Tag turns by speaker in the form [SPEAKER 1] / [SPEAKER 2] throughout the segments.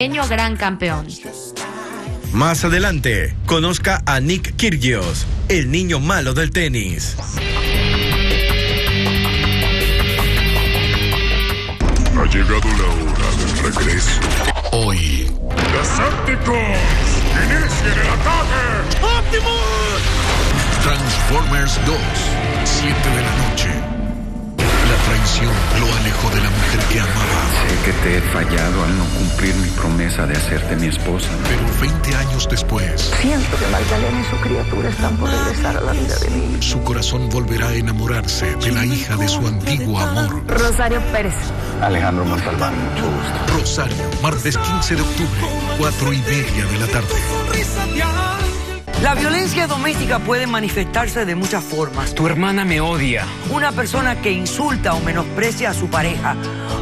[SPEAKER 1] Gran campeón.
[SPEAKER 2] Más adelante, conozca a Nick Kyrgios, el niño malo del tenis.
[SPEAKER 3] Ha llegado la hora del regreso. Hoy, Decepticons, inicien el ataque. ¡Optimus! Transformers 2, 7 de la noche. La traición lo alejó de la mujer que amaba.
[SPEAKER 4] Sé que te he fallado al no cumplir mi promesa de hacerte mi esposa.
[SPEAKER 3] Pero 20 años después,
[SPEAKER 5] siento que Magdalena y su criatura están por regresar a la vida de mi hijo.
[SPEAKER 3] Su corazón volverá a enamorarse de la hija de su antiguo amor.
[SPEAKER 1] Rosario Pérez.
[SPEAKER 4] Alejandro Montalbán, mucho gusto.
[SPEAKER 3] Rosario, martes 15 de octubre, 4:30 de la tarde.
[SPEAKER 6] La violencia doméstica puede manifestarse de muchas formas.
[SPEAKER 7] Tu hermana me odia.
[SPEAKER 6] Una persona que insulta o menosprecia a su pareja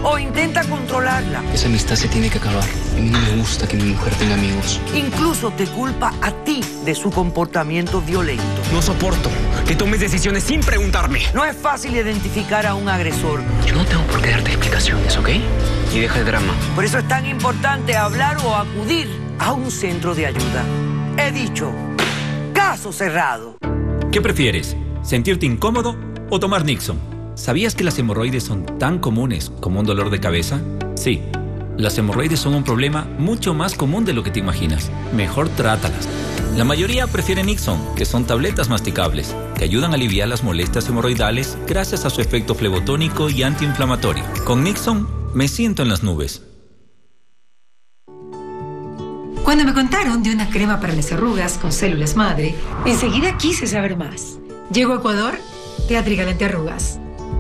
[SPEAKER 6] o intenta controlarla.
[SPEAKER 7] Esa amistad se tiene que acabar. No me gusta que mi mujer tenga amigos.
[SPEAKER 6] Incluso te culpa a ti de su comportamiento violento.
[SPEAKER 7] No soporto que tomes decisiones sin preguntarme.
[SPEAKER 6] No es fácil identificar a un agresor.
[SPEAKER 7] Yo no tengo por qué darte explicaciones, ¿ok? Y deja el drama.
[SPEAKER 6] Por eso es tan importante hablar o acudir a un centro de ayuda. He dicho, caso cerrado.
[SPEAKER 8] ¿Qué prefieres? ¿Sentirte incómodo o tomar Nixon? ¿Sabías que las hemorroides son tan comunes como un dolor de cabeza? Sí, las hemorroides son un problema mucho más común de lo que te imaginas. Mejor trátalas. La mayoría prefiere Nixon, que son tabletas masticables, que ayudan a aliviar las molestias hemorroidales gracias a su efecto flebotónico y antiinflamatorio. Con Nixon, me siento en las nubes.
[SPEAKER 9] Cuando me contaron de una crema para las arrugas con células madre, enseguida quise saber más. Llego a Ecuador, Teatrical Antiarrugas.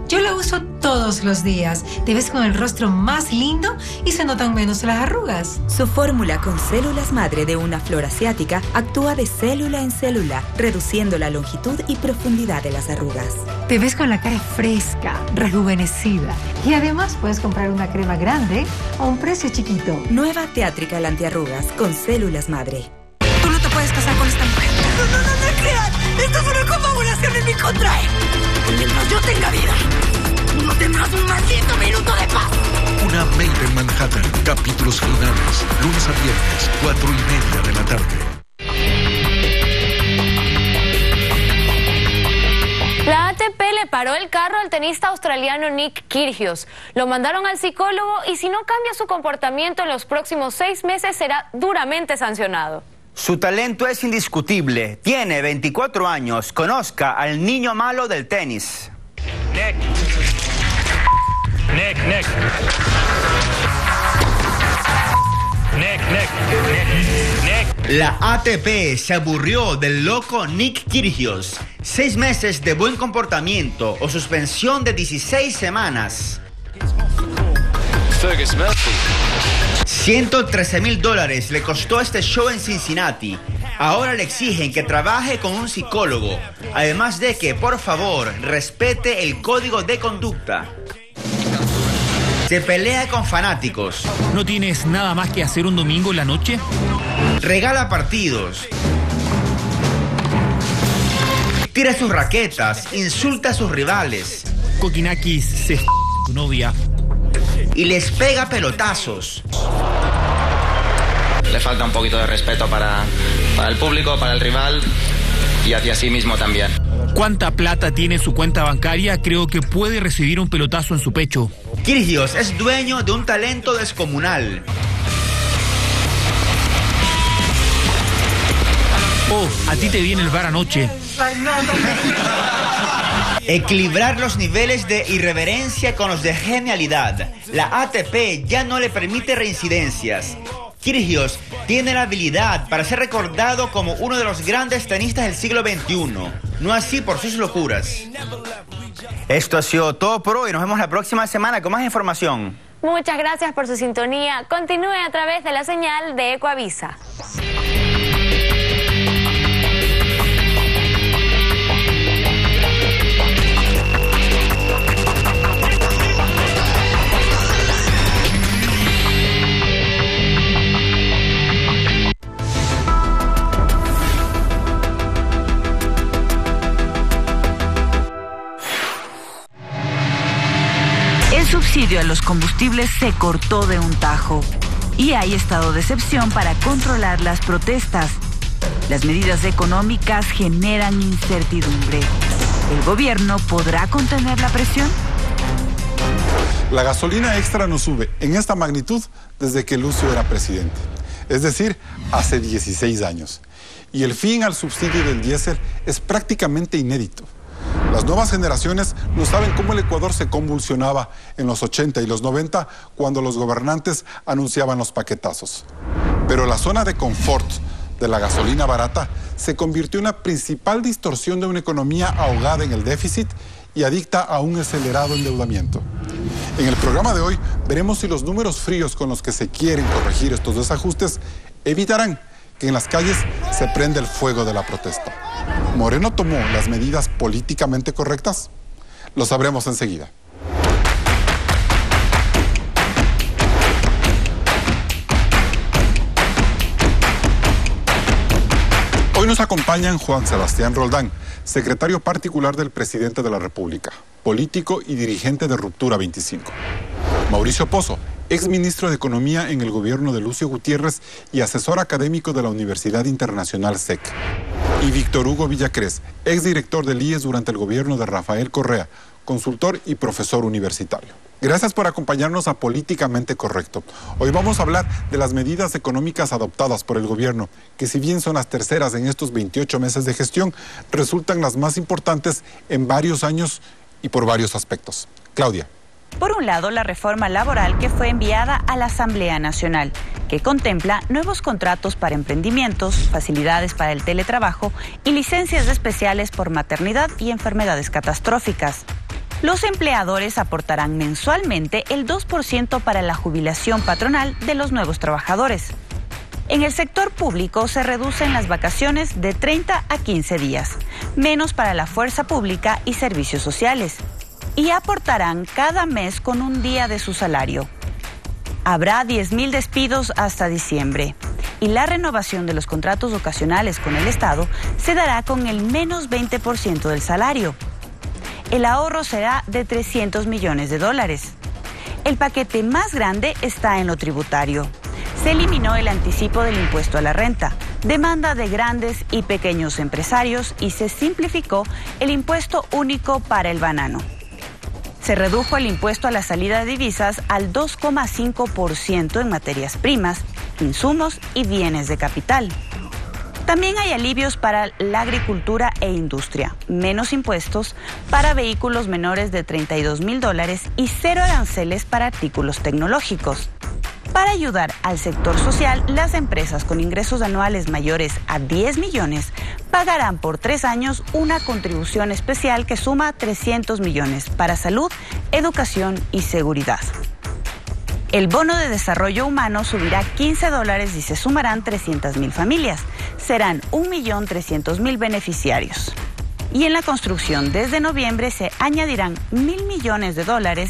[SPEAKER 9] Yo la uso todos los días. Te ves con el rostro más lindo y se notan menos las arrugas.
[SPEAKER 10] Su fórmula con células madre de una flor asiática actúa de célula en célula, reduciendo la longitud y profundidad de las arrugas.
[SPEAKER 9] Te ves con la cara fresca, rejuvenecida. Y además puedes comprar una crema grande a un precio chiquito.
[SPEAKER 10] Nueva Teatrical Antiarrugas con células madre.
[SPEAKER 9] Tú no te puedes casar con esta mujer.
[SPEAKER 6] No crean. Esto es una confabulación en mi contra. Mientras yo tenga vida, no tendrás un maldito minuto de paz.
[SPEAKER 3] Una Maid en Manhattan. Capítulos finales. Lunes a viernes, 4:30 de la tarde.
[SPEAKER 1] La ATP le paró el carro al tenista australiano Nick Kyrgios. Lo mandaron al psicólogo y si no cambia su comportamiento en los próximos 6 meses será duramente sancionado.
[SPEAKER 11] Su talento es indiscutible. Tiene 24 años. Conozca al niño malo del tenis.
[SPEAKER 12] Nick.
[SPEAKER 11] La ATP se aburrió del loco Nick Kyrgios. 6 meses de buen comportamiento o suspensión de 16 semanas. $113,000 le costó este show en Cincinnati. Ahora le exigen que trabaje con un psicólogo. Además de que, por favor, respete el código de conducta. Se pelea con fanáticos.
[SPEAKER 13] ¿No tienes nada más que hacer un domingo en la noche?
[SPEAKER 11] Regala partidos. Tira sus raquetas. Insulta a sus rivales.
[SPEAKER 13] Kokinakis se tu novia.
[SPEAKER 11] Y les pega pelotazos.
[SPEAKER 14] Le falta un poquito de respeto para el público, para el rival y hacia sí mismo también.
[SPEAKER 13] ¿Cuánta plata tiene su cuenta bancaria? Creo que puede recibir un pelotazo en su pecho.
[SPEAKER 11] Kyrgios es dueño de un talento descomunal.
[SPEAKER 13] Oh, a ti te viene el bar anoche.
[SPEAKER 11] Equilibrar los niveles de irreverencia con los de genialidad. La ATP ya no le permite reincidencias. Kyrgios tiene la habilidad para ser recordado como uno de los grandes tenistas del siglo XXI, no así por sus locuras. Esto ha sido todo por hoy. Nos vemos la próxima semana con más información.
[SPEAKER 1] Muchas gracias por su sintonía. Continúe a través de la señal de Ecuavisa.
[SPEAKER 10] El subsidio a los combustibles se cortó de un tajo.
[SPEAKER 12] Y hay estado de excepción para controlar las protestas. Las medidas económicas generan incertidumbre. ¿El gobierno podrá contener la presión?
[SPEAKER 15] La gasolina extra no sube en esta magnitud desde que Lucio era presidente, es decir, hace 16 años. Y el fin al subsidio del diésel es prácticamente inédito. Las nuevas generaciones no saben cómo el Ecuador se convulsionaba en los 80 y los 90 cuando los gobernantes anunciaban los paquetazos. Pero la zona de confort de la gasolina barata se convirtió en la principal distorsión de una economía ahogada en el déficit y adicta a un acelerado endeudamiento. En el programa de hoy veremos si los números fríos con los que se quieren corregir estos desajustes evitarán que en las calles se prenda el fuego de la protesta. ¿Moreno tomó las medidas políticamente correctas? Lo sabremos enseguida. Hoy nos acompañan Juan Sebastián Roldán, secretario particular del presidente de la República, político y dirigente de Ruptura 25. Mauricio Pozo, exministro de Economía en el gobierno de Lucio Gutiérrez y asesor académico de la Universidad Internacional SEC. Y Víctor Hugo Villacrés, exdirector del IES durante el gobierno de Rafael Correa, consultor y profesor universitario. Gracias por acompañarnos a Políticamente Correcto. Hoy vamos a hablar de las medidas económicas adoptadas por el gobierno, que si bien son las terceras en estos 28 meses de gestión, resultan las más importantes en varios años y por varios aspectos. Claudia.
[SPEAKER 12] Por un lado, la reforma laboral que fue enviada a la Asamblea Nacional, que contempla nuevos contratos para emprendimientos, facilidades para el teletrabajo y licencias especiales por maternidad y enfermedades catastróficas. Los empleadores aportarán mensualmente el 2% para la jubilación patronal de los nuevos trabajadores. En el sector público se reducen las vacaciones de 30 a 15 días, menos para la fuerza pública y servicios sociales, y aportarán cada mes con un día de su salario. Habrá 10.000 despidos hasta diciembre, y la renovación de los contratos ocasionales con el Estado se dará con el menos 20% del salario. El ahorro será de $300 millones. El paquete más grande está en lo tributario. Se eliminó el anticipo del impuesto a la renta, demanda de grandes y pequeños empresarios, y se simplificó el impuesto único para el banano. Se redujo el impuesto a la salida de divisas al 2,5% en materias primas, insumos y bienes de capital. También hay alivios para la agricultura e industria, menos impuestos para vehículos menores de $32.000 y cero aranceles para artículos tecnológicos. Para ayudar al sector social, las empresas con ingresos anuales mayores a 10 millones pagarán por 3 años una contribución especial que suma 300 millones para salud, educación y seguridad. El bono de desarrollo humano subirá $15 y se sumarán 300.000 familias. Serán 1.300.000 beneficiarios. Y en la construcción, desde noviembre se añadirán $1.000 millones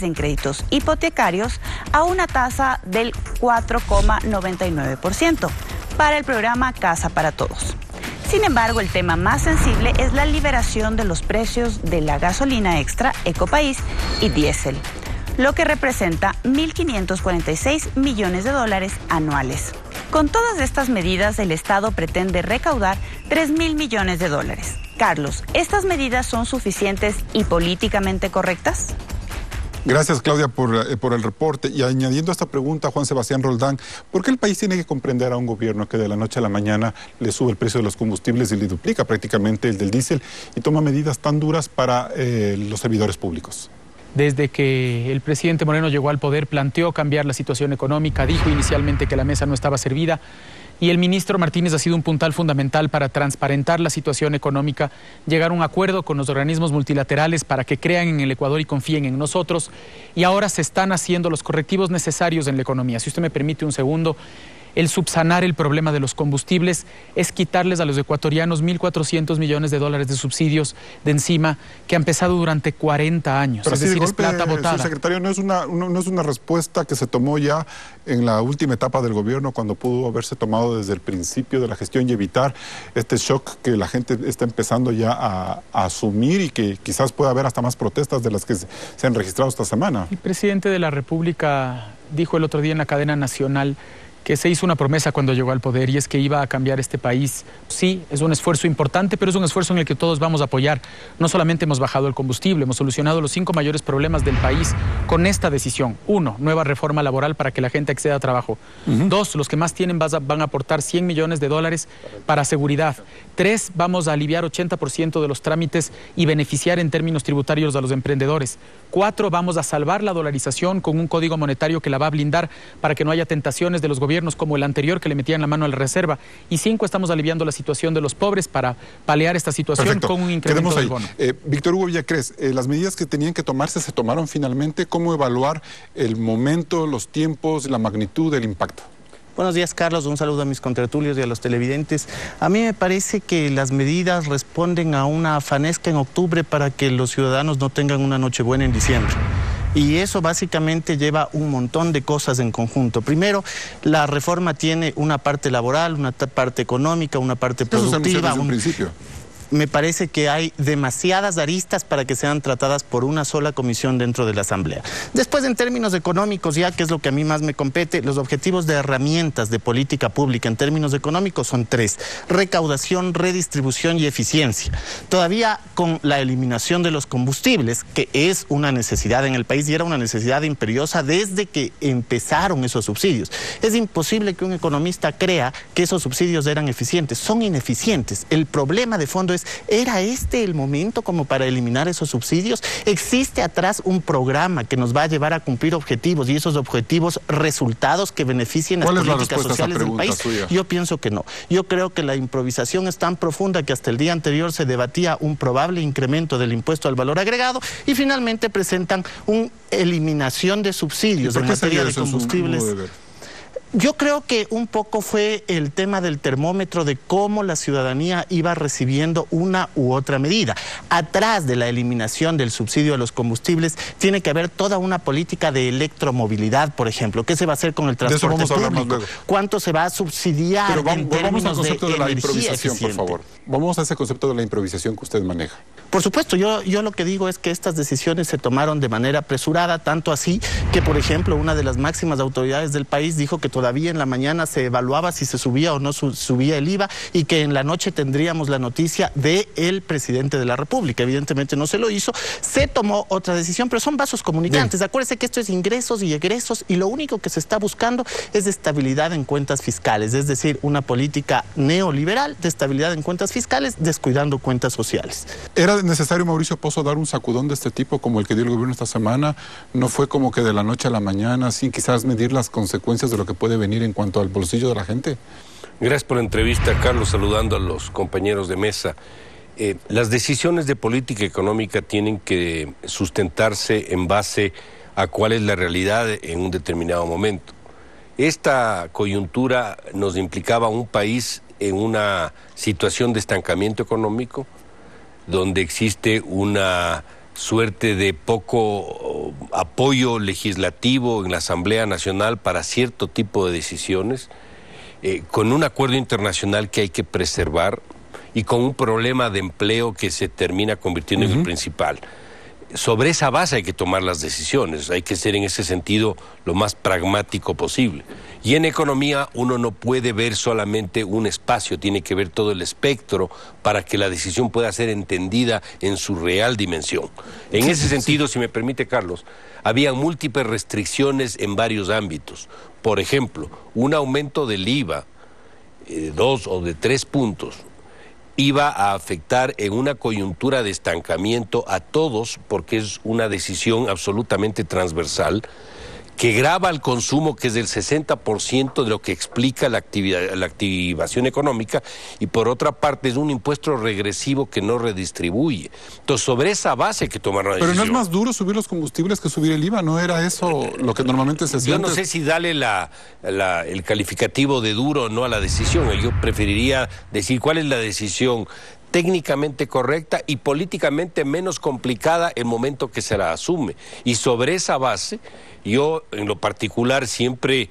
[SPEAKER 12] en créditos hipotecarios a una tasa del 4,99% para el programa Casa para Todos. Sin embargo, el tema más sensible es la liberación de los precios de la gasolina extra, Ecopaís y diésel, lo que representa $1.546 millones anuales. Con todas estas medidas, el Estado pretende recaudar $3.000 millones. Carlos, ¿estas medidas son suficientes y políticamente correctas?
[SPEAKER 15] Gracias, Claudia, por el reporte. Y añadiendo a esta pregunta, Juan Sebastián Roldán, ¿por qué el país tiene que comprender a un gobierno que de la noche a la mañana le sube el precio de los combustibles y le duplica prácticamente el del diésel y toma medidas tan duras para los servidores públicos?
[SPEAKER 16] Desde que el presidente Moreno llegó al poder, planteó cambiar la situación económica, dijo inicialmente que la mesa no estaba servida, y el ministro Martínez ha sido un puntal fundamental para transparentar la situación económica, llegar a un acuerdo con los organismos multilaterales para que crean en el Ecuador y confíen en nosotros, y ahora se están haciendo los correctivos necesarios en la economía. Si usted me permite un segundo, el subsanar el problema de los combustibles es quitarles a los ecuatorianos $1.400 millones de subsidios de encima que han pesado durante 40 años.
[SPEAKER 15] Pero
[SPEAKER 16] es decir,
[SPEAKER 15] golpe,
[SPEAKER 16] es plata botada.
[SPEAKER 15] Secretario, no es una respuesta que se tomó ya en la última etapa del gobierno, cuando pudo haberse tomado desde el principio de la gestión y evitar este shock que la gente está empezando ya a asumir y que quizás pueda haber hasta más protestas de las que se han registrado esta semana.
[SPEAKER 16] El presidente de la República dijo el otro día en la cadena nacional que se hizo una promesa cuando llegó al poder y es que iba a cambiar este país. Sí, es un esfuerzo importante, pero es un esfuerzo en el que todos vamos a apoyar. No solamente hemos bajado el combustible, hemos solucionado los 5 mayores problemas del país con esta decisión. 1, nueva reforma laboral para que la gente acceda a trabajo. 2, los que más tienen van a aportar $100 millones para seguridad. 3, vamos a aliviar 80% de los trámites y beneficiar en términos tributarios a los emprendedores. 4, vamos a salvar la dolarización con un código monetario que la va a blindar para que no haya tentaciones de los gobiernos como el anterior que le metían la mano a la reserva. Y 5, estamos aliviando la situación de los pobres para paliar esta situación. Perfecto. Con un incremento del bono.
[SPEAKER 15] Víctor Hugo Villacrés, las medidas que tenían que tomarse se tomaron finalmente. ¿Cómo evaluar el momento, los tiempos, la magnitud del impacto?
[SPEAKER 17] Buenos días, Carlos. Un saludo a mis contertulios y a los televidentes. A mí me parece que las medidas responden a una afanesca en octubre para que los ciudadanos no tengan una Nochebuena en diciembre. Y eso básicamente lleva un montón de cosas en conjunto. Primero, la reforma tiene una parte laboral, una parte económica, una parte productiva.
[SPEAKER 15] Desde un principio.
[SPEAKER 17] Me parece que hay demasiadas aristas para que sean tratadas por una sola comisión dentro de la Asamblea. Después, en términos económicos, ya que es lo que a mí más me compete, los objetivos de herramientas de política pública en términos económicos son 3: recaudación, redistribución y eficiencia. Todavía con la eliminación de los combustibles, que es una necesidad en el país y era una necesidad imperiosa desde que empezaron esos subsidios. Es imposible que un economista crea que esos subsidios eran eficientes. Son ineficientes. El problema de fondo ¿era este el momento como para eliminar esos subsidios? ¿Existe atrás un programa que nos va a llevar a cumplir objetivos y esos objetivos resultados que beneficien las políticas sociales del país? Yo pienso que no. Yo creo que la improvisación es tan profunda que hasta el día anterior se debatía un probable incremento del impuesto al valor agregado y finalmente presentan una eliminación de subsidios en materia de combustibles. Yo creo que un poco fue el tema del termómetro de cómo la ciudadanía iba recibiendo una u otra medida. Atrás de la eliminación del subsidio a los combustibles tiene que haber toda una política de electromovilidad, por ejemplo. ¿Qué se va a hacer con el transporte público? ¿Cuánto se va a subsidiar?
[SPEAKER 15] Pero vamos al concepto de la improvisación, por favor. Vamos a ese concepto de la improvisación que usted maneja.
[SPEAKER 17] Por supuesto, yo lo que digo es que estas decisiones se tomaron de manera apresurada, tanto así que, por ejemplo, una de las máximas autoridades del país dijo que todavía en la mañana se evaluaba si se subía o no subía el IVA y que en la noche tendríamos la noticia del presidente de la República. Evidentemente no se lo hizo, se tomó otra decisión, pero son vasos comunicantes. Acuérdense que esto es ingresos y egresos y lo único que se está buscando es estabilidad en cuentas fiscales, es decir, una política neoliberal de estabilidad en cuentas fiscales, descuidando cuentas sociales.
[SPEAKER 15] ¿Era necesario, Mauricio Pozo, dar un sacudón de este tipo como el que dio el gobierno esta semana? ¿No fue como que de la noche a la mañana, sin quizás medir las consecuencias de lo que puede venir en cuanto al bolsillo de la gente?
[SPEAKER 18] Gracias por la entrevista, Carlos, saludando a los compañeros de mesa. Las decisiones de política económica tienen que sustentarse en base a cuál es la realidad en un determinado momento. Esta coyuntura nos implicaba un país en una situación de estancamiento económico, donde existe una suerte de poco apoyo legislativo en la Asamblea Nacional para cierto tipo de decisiones, con un acuerdo internacional que hay que preservar y con un problema de empleo que se termina convirtiendo en el principal. Sobre esa base hay que tomar las decisiones, hay que ser en ese sentido lo más pragmático posible. Y en economía uno no puede ver solamente un espacio, tiene que ver todo el espectro para que la decisión pueda ser entendida en su real dimensión. En ese sentido, si me permite, Carlos, había múltiples restricciones en varios ámbitos. Por ejemplo, un aumento del IVA, 2 o de 3 puntos, iba a afectar en una coyuntura de estancamiento a todos porque es una decisión absolutamente transversal que grava el consumo, que es del 60% de lo que explica la activación económica, y por otra parte es un impuesto regresivo que no redistribuye. Entonces, sobre esa base hay que tomar una decisión.
[SPEAKER 15] Pero no es más duro subir los combustibles que subir el IVA, ¿no era eso lo que normalmente se siente?
[SPEAKER 18] Yo no sé si darle el calificativo de duro o no a la decisión. Yo preferiría decir cuál es la decisión técnicamente correcta y políticamente menos complicada el momento que se la asume. Y sobre esa base, yo en lo particular siempre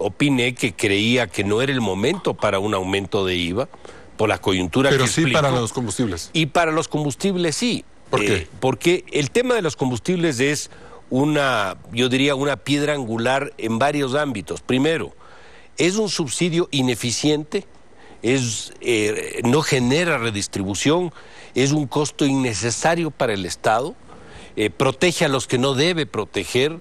[SPEAKER 18] opiné que creía que no era el momento para un aumento de IVA, por la coyuntura que explico.
[SPEAKER 15] Pero sí para los combustibles.
[SPEAKER 18] Y para los combustibles sí.
[SPEAKER 15] ¿Por qué?
[SPEAKER 18] Porque el tema de los combustibles es yo diría una piedra angular en varios ámbitos. Primero, es un subsidio ineficiente, no genera redistribución, es un costo innecesario para el Estado, protege a los que no debe proteger,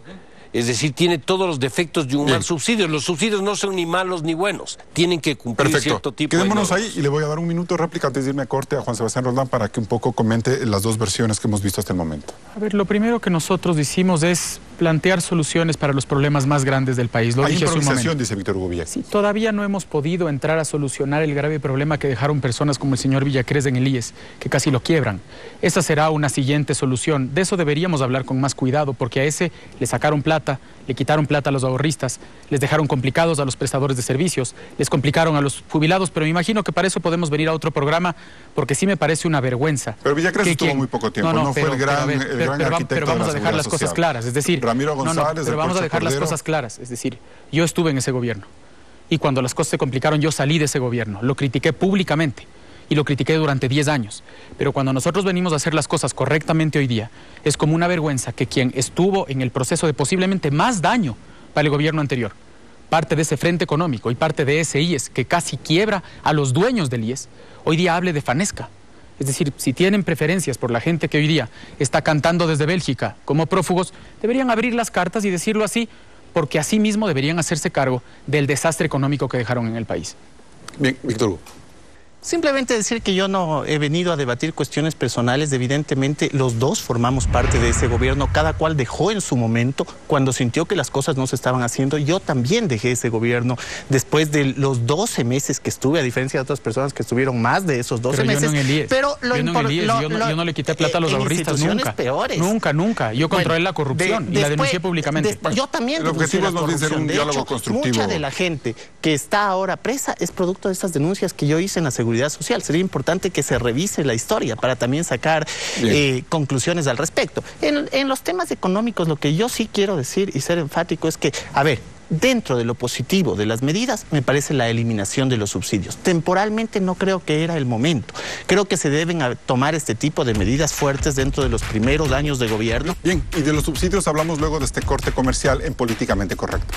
[SPEAKER 18] es decir, tiene todos los defectos de un mal subsidio. Los subsidios no son ni malos ni buenos, tienen que cumplir cierto tipo de normas.
[SPEAKER 15] Quedémonos ahí y le voy a dar un minuto de réplica antes de irme a corte a Juan Sebastián Roldán para que un poco comente las dos versiones que hemos visto hasta el momento.
[SPEAKER 16] A ver, lo primero que nosotros hicimos es plantear soluciones para los problemas más grandes del país.
[SPEAKER 15] Hay improvisación, dice Víctor Hugo Villegas.
[SPEAKER 16] Sí, todavía no hemos podido entrar a solucionar el grave problema que dejaron personas como el señor Villacrés en el IES, que casi lo quiebran. Esa será una siguiente solución. De eso deberíamos hablar con más cuidado, porque a ese le sacaron plata, le quitaron plata a los ahorristas, les dejaron complicados a los prestadores de servicios, les complicaron a los jubilados, pero me imagino que para eso podemos venir a otro programa, porque sí me parece una vergüenza.
[SPEAKER 15] Pero Villacrés estuvo muy poco tiempo, no fue el gran arquitecto.
[SPEAKER 16] Pero vamos a dejar las cosas claras, es decir...
[SPEAKER 15] Ramiro González,
[SPEAKER 16] pero vamos a dejar las cosas claras, es decir, yo estuve en ese gobierno y cuando las cosas se complicaron yo salí de ese gobierno, lo critiqué públicamente y lo critiqué durante 10 años, pero cuando nosotros venimos a hacer las cosas correctamente hoy día, es como una vergüenza que quien estuvo en el proceso de posiblemente más daño para el gobierno anterior, parte de ese frente económico y parte de ese IES que casi quiebra a los dueños del IES, hoy día hable de Fanesca. Es decir, si tienen preferencias por la gente que hoy día está cantando desde Bélgica como prófugos, deberían abrir las cartas y decirlo así, porque así mismo deberían hacerse cargo del desastre económico que dejaron en el país.
[SPEAKER 15] Bien, Víctor Hugo.
[SPEAKER 17] Simplemente decir que yo no he venido a debatir cuestiones personales. Evidentemente, los dos formamos parte de ese gobierno. Cada cual dejó en su momento, cuando sintió que las cosas no se estaban haciendo. Yo también dejé ese gobierno después de los 12 meses que estuve, a diferencia de otras personas que estuvieron más de esos 12 meses.
[SPEAKER 16] Yo no en el IES.
[SPEAKER 17] Pero
[SPEAKER 16] yo no le quité plata a los ahorristas nunca.
[SPEAKER 17] Peores.
[SPEAKER 16] Nunca. Yo controlé la corrupción y la denuncié públicamente.
[SPEAKER 17] Yo también
[SPEAKER 15] el objetivo es más bien ser un diálogo constructivo.
[SPEAKER 17] Mucha de la gente que está ahora presa es producto de estas denuncias que yo hice en la Seguridad Social. Sería importante que se revise la historia para también sacar conclusiones al respecto. En los temas económicos, lo que yo sí quiero decir y ser enfático es que, a ver, dentro de lo positivo de las medidas, me parece la eliminación de los subsidios. Temporalmente no creo que era el momento. Creo que se deben tomar este tipo de medidas fuertes dentro de los primeros años de gobierno.
[SPEAKER 15] Bien, y de los subsidios hablamos luego de este corte comercial en Políticamente Correcto.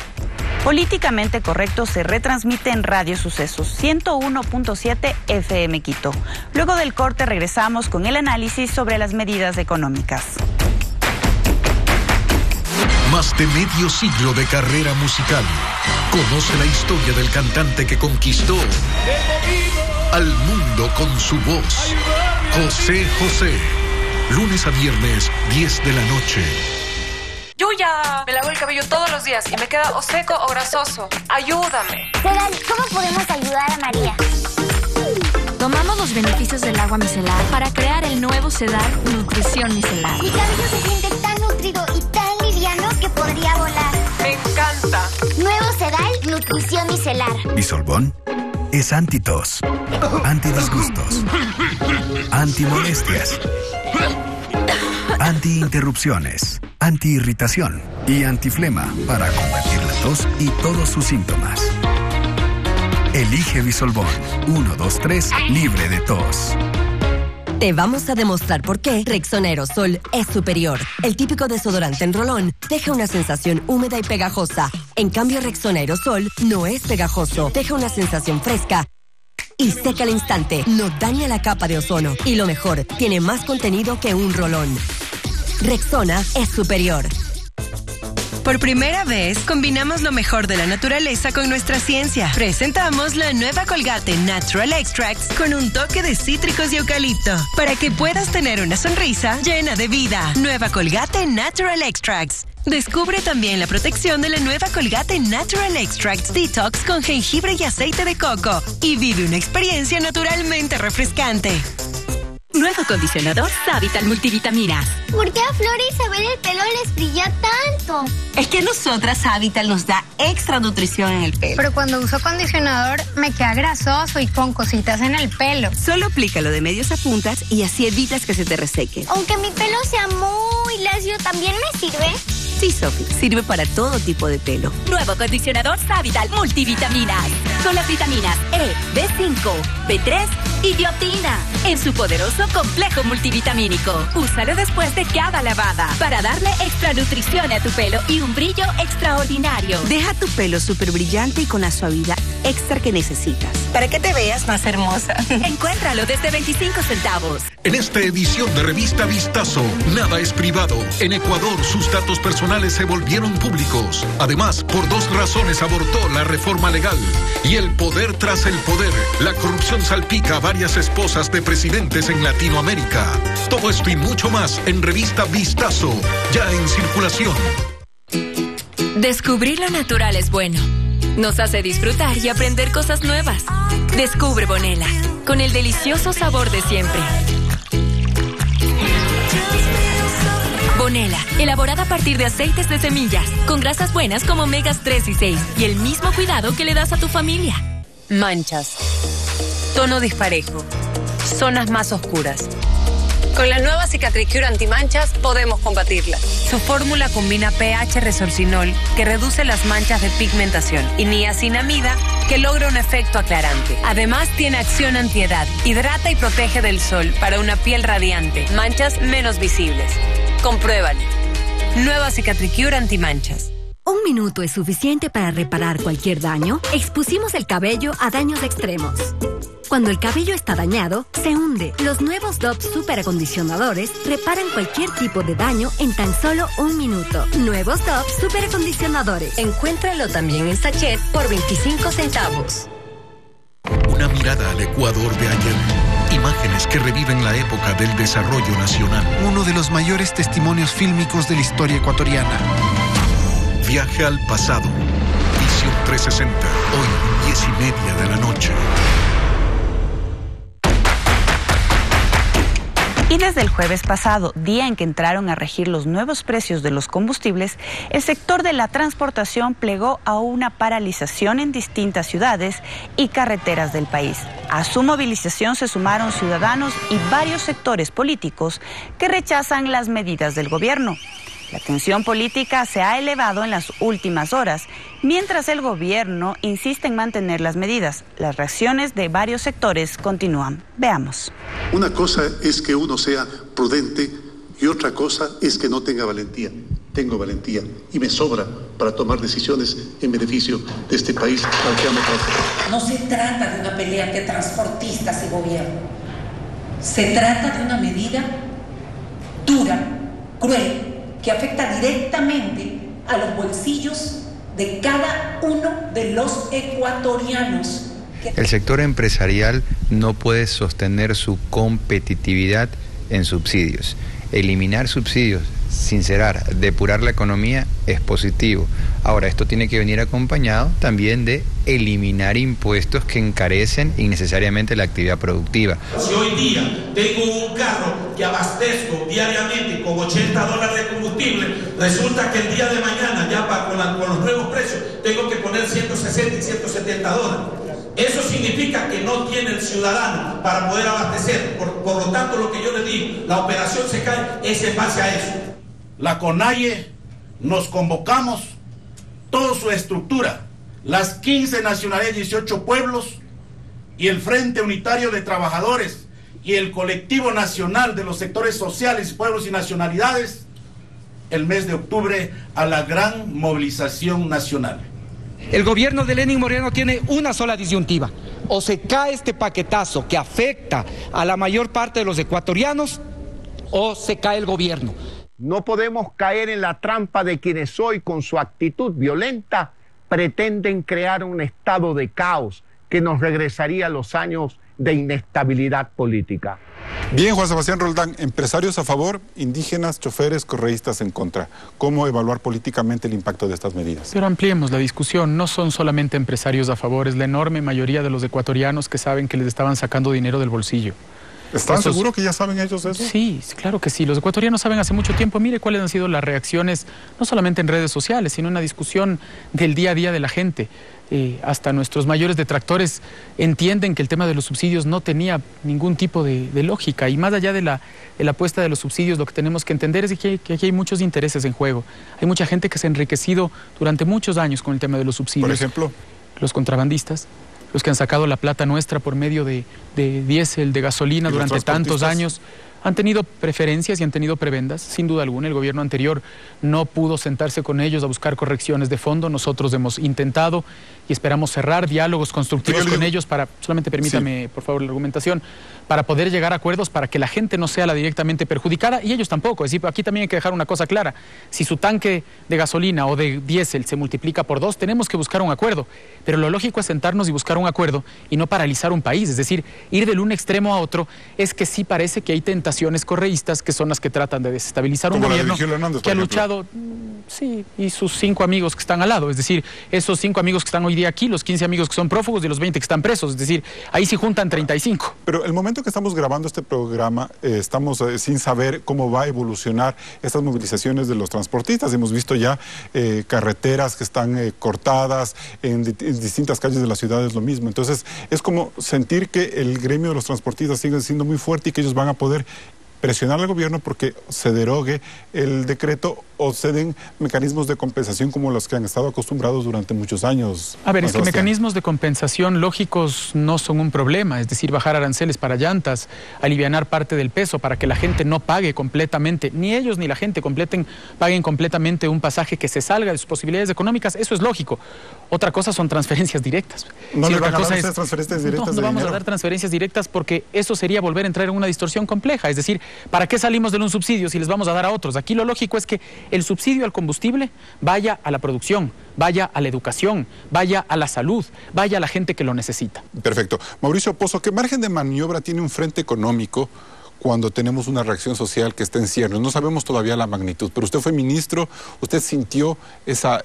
[SPEAKER 12] Políticamente Correcto se retransmite en Radio Sucesos 101.7 FM Quito. Luego del corte regresamos con el análisis sobre las medidas económicas.
[SPEAKER 3] Más de medio siglo de carrera musical. Conoce la historia del cantante que conquistó al mundo con su voz. José José. Lunes a viernes, 10 de la noche.
[SPEAKER 19] Yo ya me lavo el cabello todos los días y me queda o seco o grasoso. Ayúdame.
[SPEAKER 20] Sedal, ¿cómo podemos ayudar a María?
[SPEAKER 21] Tomamos los beneficios del agua micelar para crear el nuevo Sedal Nutrición Micelar.
[SPEAKER 20] Mi cabello se siente tan nutrido y tan liviano que podría volar.
[SPEAKER 19] Me encanta.
[SPEAKER 20] Nuevo Sedal Nutrición Micelar.
[SPEAKER 22] Bisolbón es antitos, antidisgustos, antimolestias, antiinterrupciones, antiirritación y antiflema para combatir la tos y todos sus síntomas. Elige Bisolbón 1, 2, 3, libre de tos.
[SPEAKER 23] Te vamos a demostrar por qué Rexona Aerosol es superior. El típico desodorante en rolón deja una sensación húmeda y pegajosa. En cambio, Rexona Aerosol no es pegajoso. Deja una sensación fresca y seca al instante. No daña la capa de ozono. Y lo mejor, tiene más contenido que un rolón. Rexona es superior.
[SPEAKER 24] Por primera vez, combinamos lo mejor de la naturaleza con nuestra ciencia. Presentamos la nueva Colgate Natural Extracts con un toque de cítricos y eucalipto, para que puedas tener una sonrisa llena de vida. Nueva Colgate Natural Extracts. Descubre también la protección de la nueva Colgate Natural Extracts Detox con jengibre y aceite de coco y vive una experiencia naturalmente refrescante.
[SPEAKER 23] Nuevo acondicionador Savital Multivitaminas.
[SPEAKER 20] ¿Por qué a Flora y Isabel el pelo les brilla tanto?
[SPEAKER 23] Es que a nosotras Savital nos da extra nutrición en el pelo.
[SPEAKER 25] Pero cuando uso acondicionador me queda grasoso y con cositas en el pelo.
[SPEAKER 23] Solo aplícalo de medios a puntas y así evitas que se te reseque.
[SPEAKER 20] Aunque mi pelo sea muy lacio, ¿también me sirve?
[SPEAKER 2] Sí, Sofi, sirve para todo tipo de pelo.
[SPEAKER 4] Nuevo acondicionador Savital Multivitaminas. Con las vitaminas E, B5, B3 y biotina. En su poderoso complejo multivitamínico. Úsalo después de cada lavada para darle extra nutrición a tu pelo y un brillo extraordinario.
[SPEAKER 2] Deja tu pelo súper brillante y con la suavidad extra que necesitas, para que te veas más hermosa.
[SPEAKER 4] Encuéntralo desde 25 centavos.
[SPEAKER 3] En esta edición de Revista Vistazo, nada es privado. En Ecuador, sus datos personales se volvieron públicos. Además, por 2 razones abortó la reforma legal. Y el poder tras el poder. La corrupción salpica a varias esposas de presidentes en Latinoamérica. Todo esto y mucho más en Revista Vistazo, ya en circulación.
[SPEAKER 21] Descubrir lo natural es bueno. Nos hace disfrutar y aprender cosas nuevas. Descubre Bonela, con el delicioso sabor de siempre. Bonela, elaborada a partir de aceites de semillas, con grasas buenas como omegas 3 y 6, y el mismo cuidado que le das a tu familia.
[SPEAKER 5] Manchas, tono disparejo, zonas más oscuras. Con la nueva Cicatricure antimanchas podemos combatirlas. Su fórmula combina pH resorcinol, que reduce las manchas de pigmentación, y niacinamida, que logra un efecto aclarante. Además, tiene acción antiedad, hidrata y protege del sol para una piel radiante, manchas menos visibles. Compruébalo. Nueva Cicatricure antimanchas.
[SPEAKER 7] ¿Un minuto es suficiente para reparar cualquier daño? Expusimos el cabello a daños extremos. Cuando el cabello está dañado, se hunde. Los nuevos Dove Super Acondicionadores reparan cualquier tipo de daño en tan solo 1 minuto. Nuevos Dove Super Acondicionadores.
[SPEAKER 5] Encuéntralo también en sachet por 25 centavos.
[SPEAKER 3] Una mirada al Ecuador de ayer. Imágenes que reviven la época del desarrollo nacional.
[SPEAKER 8] Uno de los mayores testimonios fílmicos de la historia ecuatoriana.
[SPEAKER 3] Viaje al pasado. Visión 360. Hoy, 10:30 de la noche.
[SPEAKER 12] Y desde el jueves pasado, día en que entraron a regir los nuevos precios de los combustibles, el sector de la transportación plegó a una paralización en distintas ciudades y carreteras del país. A su movilización se sumaron ciudadanos y varios sectores políticos que rechazan las medidas del gobierno. La tensión política se ha elevado en las últimas horas, mientras el gobierno insiste en mantener las medidas. Las reacciones de varios sectores continúan. Veamos.
[SPEAKER 26] Una cosa es que uno sea prudente y otra cosa es que no tenga valentía. Tengo valentía y me sobra para tomar decisiones en beneficio de este país al que amo tanto.
[SPEAKER 27] No se trata de una pelea entre transportistas y gobierno. Se trata de una medida dura, cruel, que afecta directamente a los bolsillos de cada uno de los ecuatorianos.
[SPEAKER 28] El sector empresarial no puede sostener su competitividad en subsidios. Eliminar subsidios, sincerar, depurar la economía es positivo. Ahora, esto tiene que venir acompañado también de eliminar impuestos que encarecen innecesariamente la actividad productiva.
[SPEAKER 29] Si hoy día tengo un carro que abastezco diariamente con $80 de combustible, resulta que el día de mañana, ya con los nuevos precios, tengo que poner 160 y 170 dólares. Eso significa que no tiene el ciudadano para poder abastecer. Por lo tanto, lo que yo le digo, la operación se cae, es en base a eso.
[SPEAKER 30] La CONAIE nos convocamos, toda su estructura, las 15 nacionalidades, 18 pueblos y el Frente Unitario de Trabajadores y el Colectivo Nacional de los Sectores Sociales, Pueblos y Nacionalidades, el mes de octubre a la gran movilización nacional.
[SPEAKER 31] El gobierno de Lenín Moreno tiene una sola disyuntiva: o se cae este paquetazo que afecta a la mayor parte de los ecuatorianos, o se cae el gobierno.
[SPEAKER 32] No podemos caer en la trampa de quienes hoy, con su actitud violenta, pretenden crear un estado de caos que nos regresaría a los años de inestabilidad política.
[SPEAKER 15] Bien, Juan Sebastián Roldán, empresarios a favor, indígenas, choferes, correístas en contra. ¿Cómo evaluar políticamente el impacto de estas medidas?
[SPEAKER 16] Pero ampliemos la discusión. No son solamente empresarios a favor, es la enorme mayoría de los ecuatorianos que saben que les estaban sacando dinero del bolsillo.
[SPEAKER 15] ¿Están seguros que ya saben ellos eso?
[SPEAKER 16] Sí, claro que sí. Los ecuatorianos saben hace mucho tiempo. Mire cuáles han sido las reacciones, no solamente en redes sociales, sino en la discusión del día a día de la gente. hasta nuestros mayores detractores entienden que el tema de los subsidios no tenía ningún tipo de lógica. Y más allá de la apuesta de los subsidios, lo que tenemos que entender es que aquí hay muchos intereses en juego. Hay mucha gente que se ha enriquecido durante muchos años con el tema de los subsidios.
[SPEAKER 15] Por ejemplo,
[SPEAKER 16] los contrabandistas, los que han sacado la plata nuestra por medio de diésel, de gasolina durante tantos años. Han tenido preferencias y han tenido prebendas, sin duda alguna. El gobierno anterior no pudo sentarse con ellos a buscar correcciones de fondo. Nosotros hemos intentado y esperamos cerrar diálogos constructivos con ellos para, solamente permítame por favor la argumentación, para poder llegar a acuerdos para que la gente no sea la directamente perjudicada y ellos tampoco. Es decir, aquí también hay que dejar una cosa clara. Si su tanque de gasolina o de diésel se multiplica por 2, tenemos que buscar un acuerdo. Pero lo lógico es sentarnos y buscar un acuerdo y no paralizar un país. Es decir, ir del un extremo a otro es que sí parece que hay tentaciones correístas que son las que tratan de desestabilizar un gobierno que ha luchado, sí, y sus 5 amigos que están al lado. Es decir, esos 5 amigos que están hoy día aquí, los 15 amigos que son prófugos y los 20 que están presos. Es decir, ahí sí juntan 35.
[SPEAKER 15] Pero el momento que estamos grabando este programa, estamos sin saber cómo va a evolucionar estas movilizaciones de los transportistas. Hemos visto ya carreteras que están cortadas, en distintas calles de la ciudad es lo mismo. Entonces, es como sentir que el gremio de los transportistas sigue siendo muy fuerte y que ellos van a poder presionar al gobierno porque se derogue el decreto o se den mecanismos de compensación como los que han estado acostumbrados durante muchos años.
[SPEAKER 16] A ver, es que mecanismos de compensación lógicos no son un problema, es decir, bajar aranceles para llantas, alivianar parte del peso para que la gente no pague completamente, ni ellos ni la gente paguen completamente un pasaje que se salga de sus posibilidades económicas, eso es lógico. Otra cosa son transferencias directas.
[SPEAKER 15] No le van a dar esas transferencias directas.
[SPEAKER 16] No vamos a dar transferencias directas porque eso sería volver a entrar en una distorsión compleja, es decir, ¿para qué salimos de un subsidio si les vamos a dar a otros? Aquí lo lógico es que el subsidio al combustible vaya a la producción, vaya a la educación, vaya a la salud, vaya a la gente que lo necesita.
[SPEAKER 15] Perfecto. Mauricio Pozo, ¿qué margen de maniobra tiene un frente económico cuando tenemos una reacción social que está en ciernes? No sabemos todavía la magnitud, pero usted fue ministro, usted sintió esa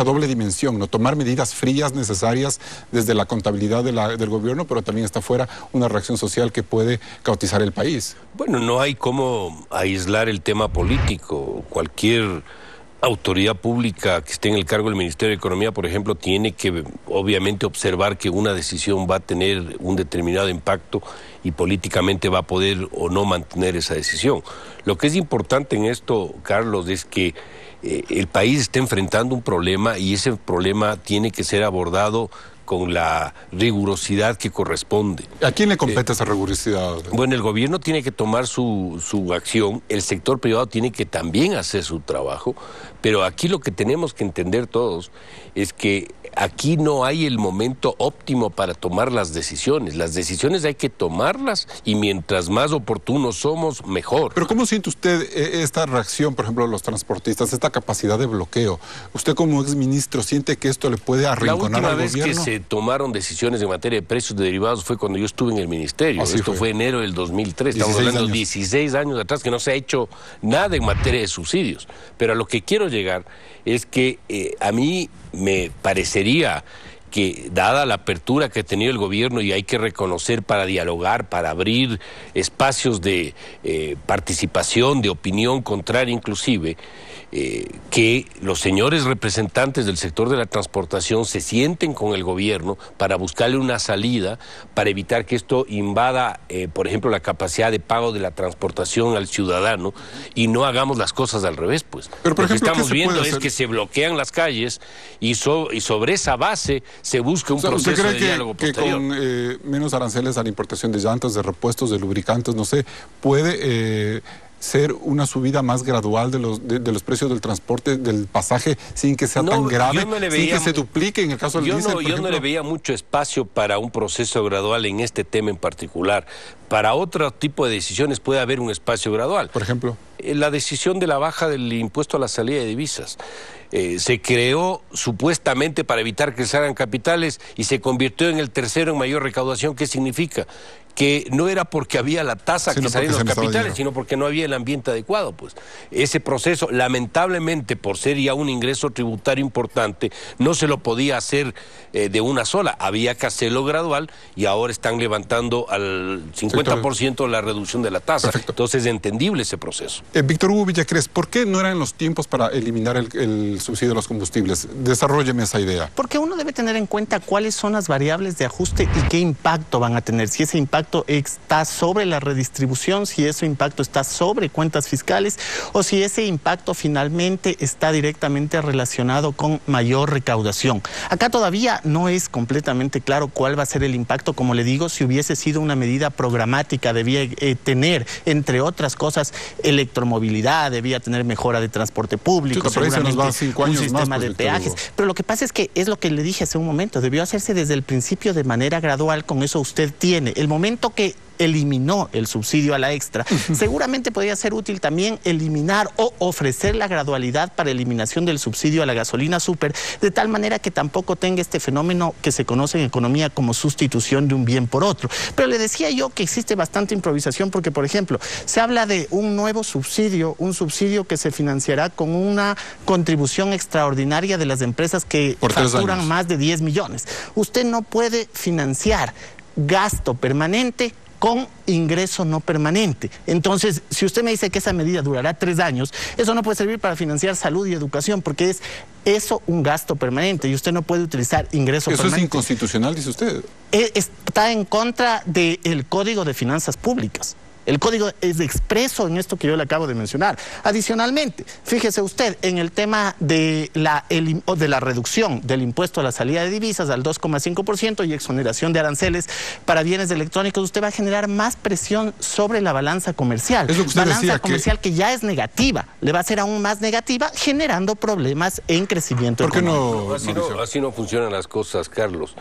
[SPEAKER 15] doble dimensión, ¿no? Tomar medidas frías necesarias desde la contabilidad del gobierno, pero también está fuera una reacción social que puede cautizar el país.
[SPEAKER 1] Bueno, no hay cómo aislar el tema político. Cualquier autoridad pública que esté en el cargo del Ministerio de Economía, por ejemplo, tiene que obviamente observar que una decisión va a tener un determinado impacto y políticamente va a poder o no mantener esa decisión. Lo que es importante en esto, Carlos, es que el país está enfrentando un problema y ese problema tiene que ser abordado con la rigurosidad que corresponde.
[SPEAKER 15] ¿A quién le compete esa rigurosidad?
[SPEAKER 1] Bueno, el gobierno tiene que tomar su acción, el sector privado tiene que también hacer su trabajo, pero aquí lo que tenemos que entender todos es que aquí no hay el momento óptimo para tomar las decisiones. Las decisiones hay que tomarlas y mientras más oportunos somos, mejor.
[SPEAKER 15] Pero ¿cómo siente usted esta reacción, por ejemplo, de los transportistas, esta capacidad de bloqueo? ¿Usted como exministro siente que esto le puede arrinconar al gobierno?
[SPEAKER 1] La última vez que se tomaron decisiones en materia de precios de derivados fue cuando yo estuve en el ministerio. Esto fue enero del 2003. Estamos hablando de 16 años atrás que no se ha hecho nada en materia de subsidios. Pero a lo que quiero llegar es que a mí me parecería que dada la apertura que ha tenido el gobierno y hay que reconocer para dialogar, para abrir espacios de participación, de opinión contraria inclusive, que los señores representantes del sector de la transportación se sienten con el gobierno para buscarle una salida, para evitar que esto invada, por ejemplo, la capacidad de pago de la transportación al ciudadano y no hagamos las cosas al revés, pues.
[SPEAKER 15] Pero, por ejemplo,
[SPEAKER 1] lo que estamos viendo es que se bloquean las calles y sobre esa base se busca un proceso de diálogo posterior.
[SPEAKER 15] ¿Usted cree que con menos aranceles a la importación de llantas, de repuestos, de lubricantes, no sé, puede ser una subida más gradual de los precios del transporte, del pasaje, sin que sea tan grave, sin que se duplique en el caso del diésel,
[SPEAKER 1] yo no le veía mucho espacio para un proceso gradual en este tema en particular. Para otro tipo de decisiones puede haber un espacio gradual.
[SPEAKER 15] Por ejemplo,
[SPEAKER 1] la decisión de la baja del impuesto a la salida de divisas. Se creó supuestamente para evitar que salgan capitales y se convirtió en el tercero en mayor recaudación. ¿Qué significa? que no era porque había la tasa que salía en los capitales, sino porque no había el ambiente adecuado. Pues ese proceso, lamentablemente, por ser ya un ingreso tributario importante, no se lo podía hacer de una sola, había que hacerlo gradual, y ahora están levantando al 50% la reducción de la tasa. Perfecto. Entonces es entendible ese proceso.
[SPEAKER 15] Víctor Hugo Villacrés, ¿por qué no eran los tiempos para eliminar el subsidio de los combustibles? Desarrólleme esa idea.
[SPEAKER 6] Porque uno debe tener en cuenta cuáles son las variables de ajuste y qué impacto van a tener. Si ese impacto está sobre la redistribución, si ese impacto está sobre cuentas fiscales, o si ese impacto finalmente está directamente relacionado con mayor recaudación. Acá todavía no es completamente claro cuál va a ser el impacto. Como le digo, si hubiese sido una medida programática, debía tener, entre otras cosas, electromovilidad, debía tener mejora de transporte público, seguramente un sistema de peajes. Pero lo que pasa es que, es lo que le dije hace un momento, debió hacerse desde el principio de manera gradual. Con eso usted tiene el momento que eliminó el subsidio a la extra, seguramente podría ser útil también eliminar o ofrecer la gradualidad para eliminación del subsidio a la gasolina súper, de tal manera que tampoco tenga este fenómeno que se conoce en economía como sustitución de un bien por otro. Pero le decía yo que existe bastante improvisación porque, por ejemplo, se habla de un nuevo subsidio, un subsidio que se financiará con una contribución extraordinaria de las empresas que facturan más de 10 millones. Usted no puede financiar gasto permanente con ingreso no permanente. Entonces, si usted me dice que esa medida durará 3 años, eso no puede servir para financiar salud y educación, porque es eso un gasto permanente y usted no puede utilizar ingreso permanente.
[SPEAKER 15] ¿Eso es inconstitucional, dice usted?
[SPEAKER 6] Está en contra del Código de Finanzas Públicas. El código es expreso en esto que yo le acabo de mencionar. Adicionalmente, fíjese usted, en el tema de la reducción del impuesto a la salida de divisas al 2,5% y exoneración de aranceles para bienes electrónicos, usted va a generar más presión sobre la balanza comercial.
[SPEAKER 15] Es lo que usted
[SPEAKER 6] balanza comercial que ya es negativa, le va a ser aún más negativa, generando problemas en crecimiento económico.
[SPEAKER 1] Así no funcionan las cosas, Carlos.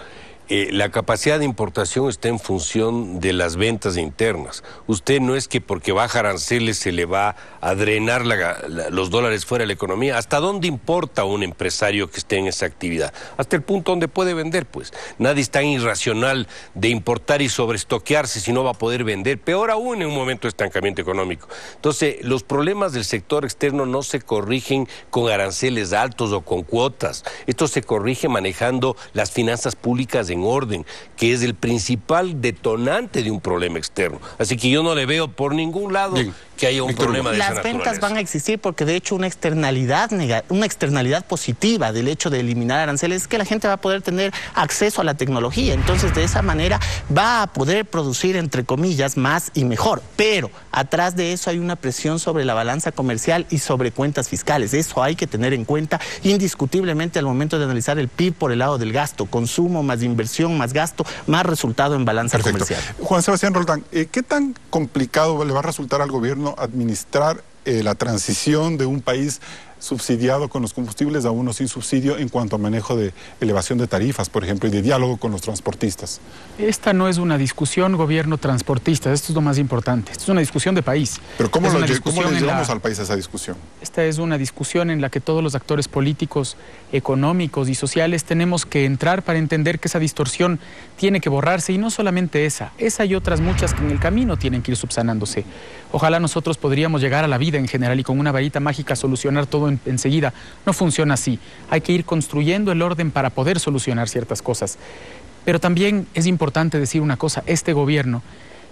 [SPEAKER 1] La capacidad de importación está en función de las ventas internas. Usted no es que porque baja aranceles se le va a drenar los dólares fuera de la economía. ¿Hasta dónde importa un empresario que esté en esa actividad? Hasta el punto donde puede vender, pues. Nadie es tan irracional de importar y sobreestoquearse si no va a poder vender. Peor aún en un momento de estancamiento económico. Entonces, los problemas del sector externo no se corrigen con aranceles altos o con cuotas. Esto se corrige manejando las finanzas públicas en orden, que es el principal detonante de un problema externo. Así que yo no le veo por ningún lado que haya un problema de esa naturaleza.
[SPEAKER 6] Las ventas van a existir porque de hecho una externalidad positiva del hecho de eliminar aranceles es que la gente va a poder tener acceso a la tecnología. Entonces de esa manera va a poder producir, entre comillas, más y mejor. Pero atrás de eso hay una presión sobre la balanza comercial y sobre cuentas fiscales. Eso hay que tener en cuenta indiscutiblemente al momento de analizar el PIB por el lado del gasto. Consumo más inversión más gasto más resultado en balanza comercial.
[SPEAKER 15] Juan Sebastián Roldán, ¿qué tan complicado le va a resultar al gobierno administrar la transición de un país subsidiado con los combustibles a uno sin subsidio en cuanto a manejo de elevación de tarifas, por ejemplo, y de diálogo con los transportistas?
[SPEAKER 16] Esta no es una discusión gobierno-transportista, esto es lo más importante, esto es una discusión de país.
[SPEAKER 15] ¿Pero cómo le llevamos al país a esa discusión?
[SPEAKER 16] Esta es una discusión en la que todos los actores políticos, económicos y sociales tenemos que entrar para entender que esa distorsión tiene que borrarse, y no solamente esa y otras muchas que en el camino tienen que ir subsanándose. Ojalá nosotros podríamos llegar a la vida en general y con una varita mágica solucionar todo enseguida. No funciona así. Hay que ir construyendo el orden para poder solucionar ciertas cosas. Pero también es importante decir una cosa, este gobierno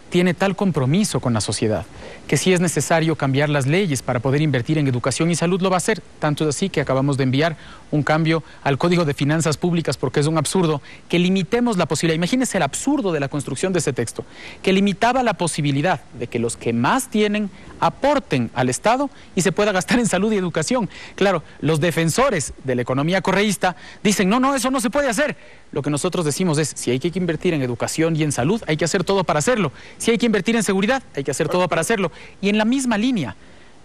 [SPEAKER 16] tiene tal compromiso con la sociedad que si es necesario cambiar las leyes para poder invertir en educación y salud, lo va a hacer. Tanto es así que acabamos de enviar un cambio al Código de Finanzas Públicas, porque es un absurdo que limitemos la posibilidad. Imagínense el absurdo de la construcción de ese texto, que limitaba la posibilidad de que los que más tienen aporten al Estado y se pueda gastar en salud y educación. Claro, los defensores de la economía correísta dicen, no, eso no se puede hacer. Lo que nosotros decimos es, si hay que invertir en educación y en salud, hay que hacer todo para hacerlo. Si hay que invertir en seguridad, hay que hacer todo para hacerlo. Y en la misma línea,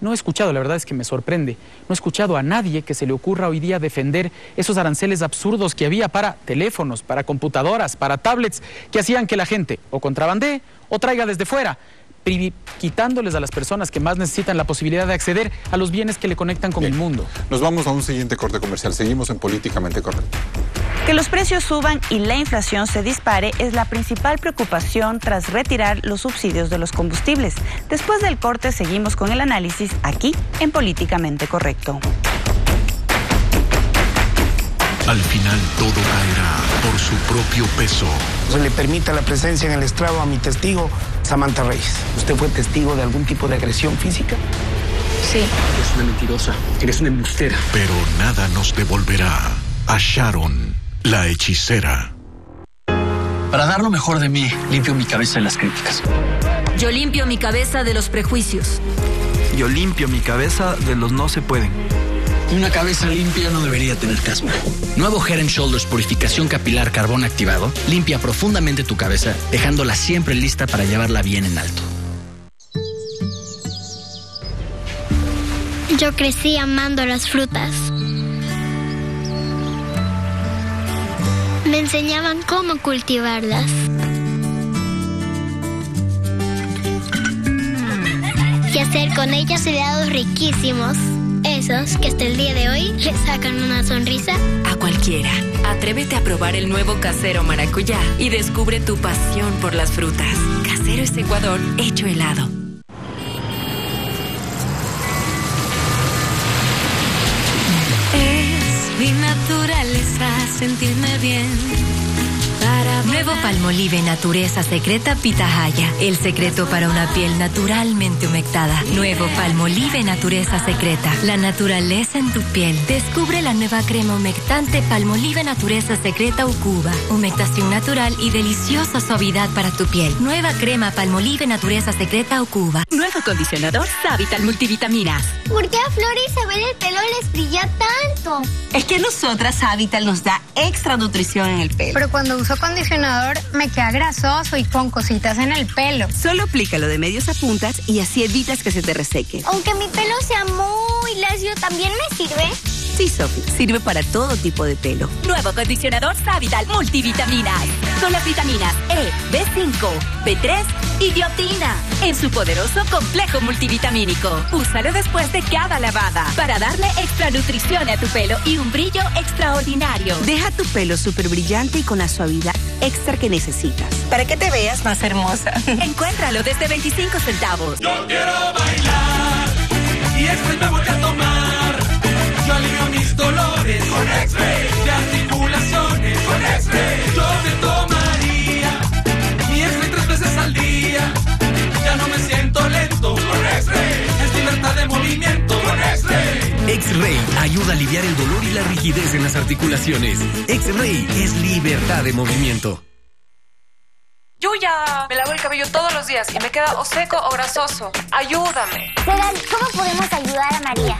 [SPEAKER 16] no he escuchado, la verdad es que me sorprende, no he escuchado a nadie que se le ocurra hoy día defender esos aranceles absurdos que había para teléfonos, para computadoras, para tablets, que hacían que la gente o contrabandee o traiga desde fuera. quitándoles a las personas que más necesitan la posibilidad de acceder a los bienes que le conectan con el mundo.
[SPEAKER 15] Nos vamos a un siguiente corte comercial. Seguimos en Políticamente Correcto.
[SPEAKER 12] Que los precios suban y la inflación se dispare es la principal preocupación tras retirar los subsidios de los combustibles. Después del corte seguimos con el análisis aquí en Políticamente Correcto.
[SPEAKER 3] Al final todo caerá por su propio peso.
[SPEAKER 9] Se le permita la presencia en el estrado a mi testigo, Samantha Reyes. ¿Usted fue testigo de algún tipo de agresión física? Sí.
[SPEAKER 10] Eres una mentirosa, eres una embustera.
[SPEAKER 3] Pero nada nos devolverá a Sharon, la hechicera.
[SPEAKER 10] Para dar lo mejor de mí, limpio mi cabeza de las críticas.
[SPEAKER 21] Yo limpio mi cabeza de los prejuicios.
[SPEAKER 10] Yo limpio mi cabeza de los no se pueden. Una cabeza limpia no debería tener caspa.
[SPEAKER 11] Nuevo Head & Shoulders Purificación Capilar Carbón Activado limpia profundamente tu cabeza, dejándola siempre lista para llevarla bien en alto.
[SPEAKER 20] Yo crecí amando las frutas. Me enseñaban cómo cultivarlas. Y hacer con ellas helados riquísimos. Esos que hasta el día de hoy le sacan una sonrisa
[SPEAKER 21] a cualquiera. Atrévete a probar el nuevo Casero Maracuyá y descubre tu pasión por las frutas. Casero es Ecuador hecho helado. Es mi naturaleza sentirme bien. Nuevo Palmolive Natureza Secreta Pitahaya. El secreto para una piel naturalmente humectada. Nuevo Palmolive Natureza Secreta. La naturaleza en tu piel. Descubre la nueva crema humectante Palmolive Natureza Secreta Ucuba. Humectación natural y deliciosa suavidad para tu piel. Nueva crema Palmolive Natureza Secreta Ucuba. Nuevo acondicionador Savital Multivitaminas.
[SPEAKER 20] ¿Por qué a Flor y Isabel el pelo les brilla tanto?
[SPEAKER 2] Es que a nosotras Savital nos da extra nutrición en el pelo.
[SPEAKER 13] Pero cuando uso acondicionador me queda grasoso y con cositas en el pelo.
[SPEAKER 2] Solo aplícalo de medios a puntas y así evitas que se te reseque.
[SPEAKER 20] Aunque mi pelo sea muy lacio, ¿también me sirve?
[SPEAKER 2] Sí, Sofi, sirve para todo tipo de pelo.
[SPEAKER 4] Nuevo acondicionador Savital Multivitaminas. Con las vitaminas E, B5, B3 y biotina. En su poderoso complejo multivitamínico. Úsalo después de cada lavada para darle extra nutrición a tu pelo y un brillo extraordinario.
[SPEAKER 2] Deja tu pelo súper brillante y con la suavidad extra que necesitas. Para que te veas más hermosa.
[SPEAKER 4] Encuéntralo desde 25 centavos.
[SPEAKER 29] Yo quiero bailar y X-Ray me voy a tomar. Yo alivio mis dolores con X-Ray de articulaciones con X-Ray. Yo me tomaría mi X-Ray 3 veces al día. Ya no me siento lento con X-Ray. Es libertad de movimiento con X-Ray.
[SPEAKER 14] X-Ray ayuda a aliviar el dolor y la rigidez en las articulaciones. X-Ray es libertad de movimiento.
[SPEAKER 5] Yuya, me lavo el cabello todos los días y me queda o seco o grasoso. Ayúdame.
[SPEAKER 20] Sedal, ¿cómo podemos ayudar a María?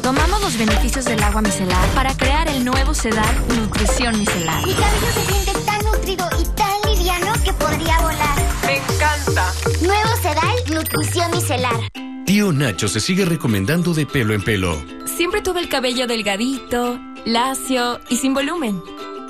[SPEAKER 21] Tomamos los beneficios del agua micelar para crear el nuevo Sedal Nutrición Micelar.
[SPEAKER 20] Mi cabello se siente tan nutrido y tan liviano que podría volar.
[SPEAKER 5] Me encanta.
[SPEAKER 20] Nuevo Sedal Nutrición Micelar.
[SPEAKER 14] Tío Nacho se sigue recomendando de pelo en pelo.
[SPEAKER 21] Siempre tuve el cabello delgadito, lacio y sin volumen.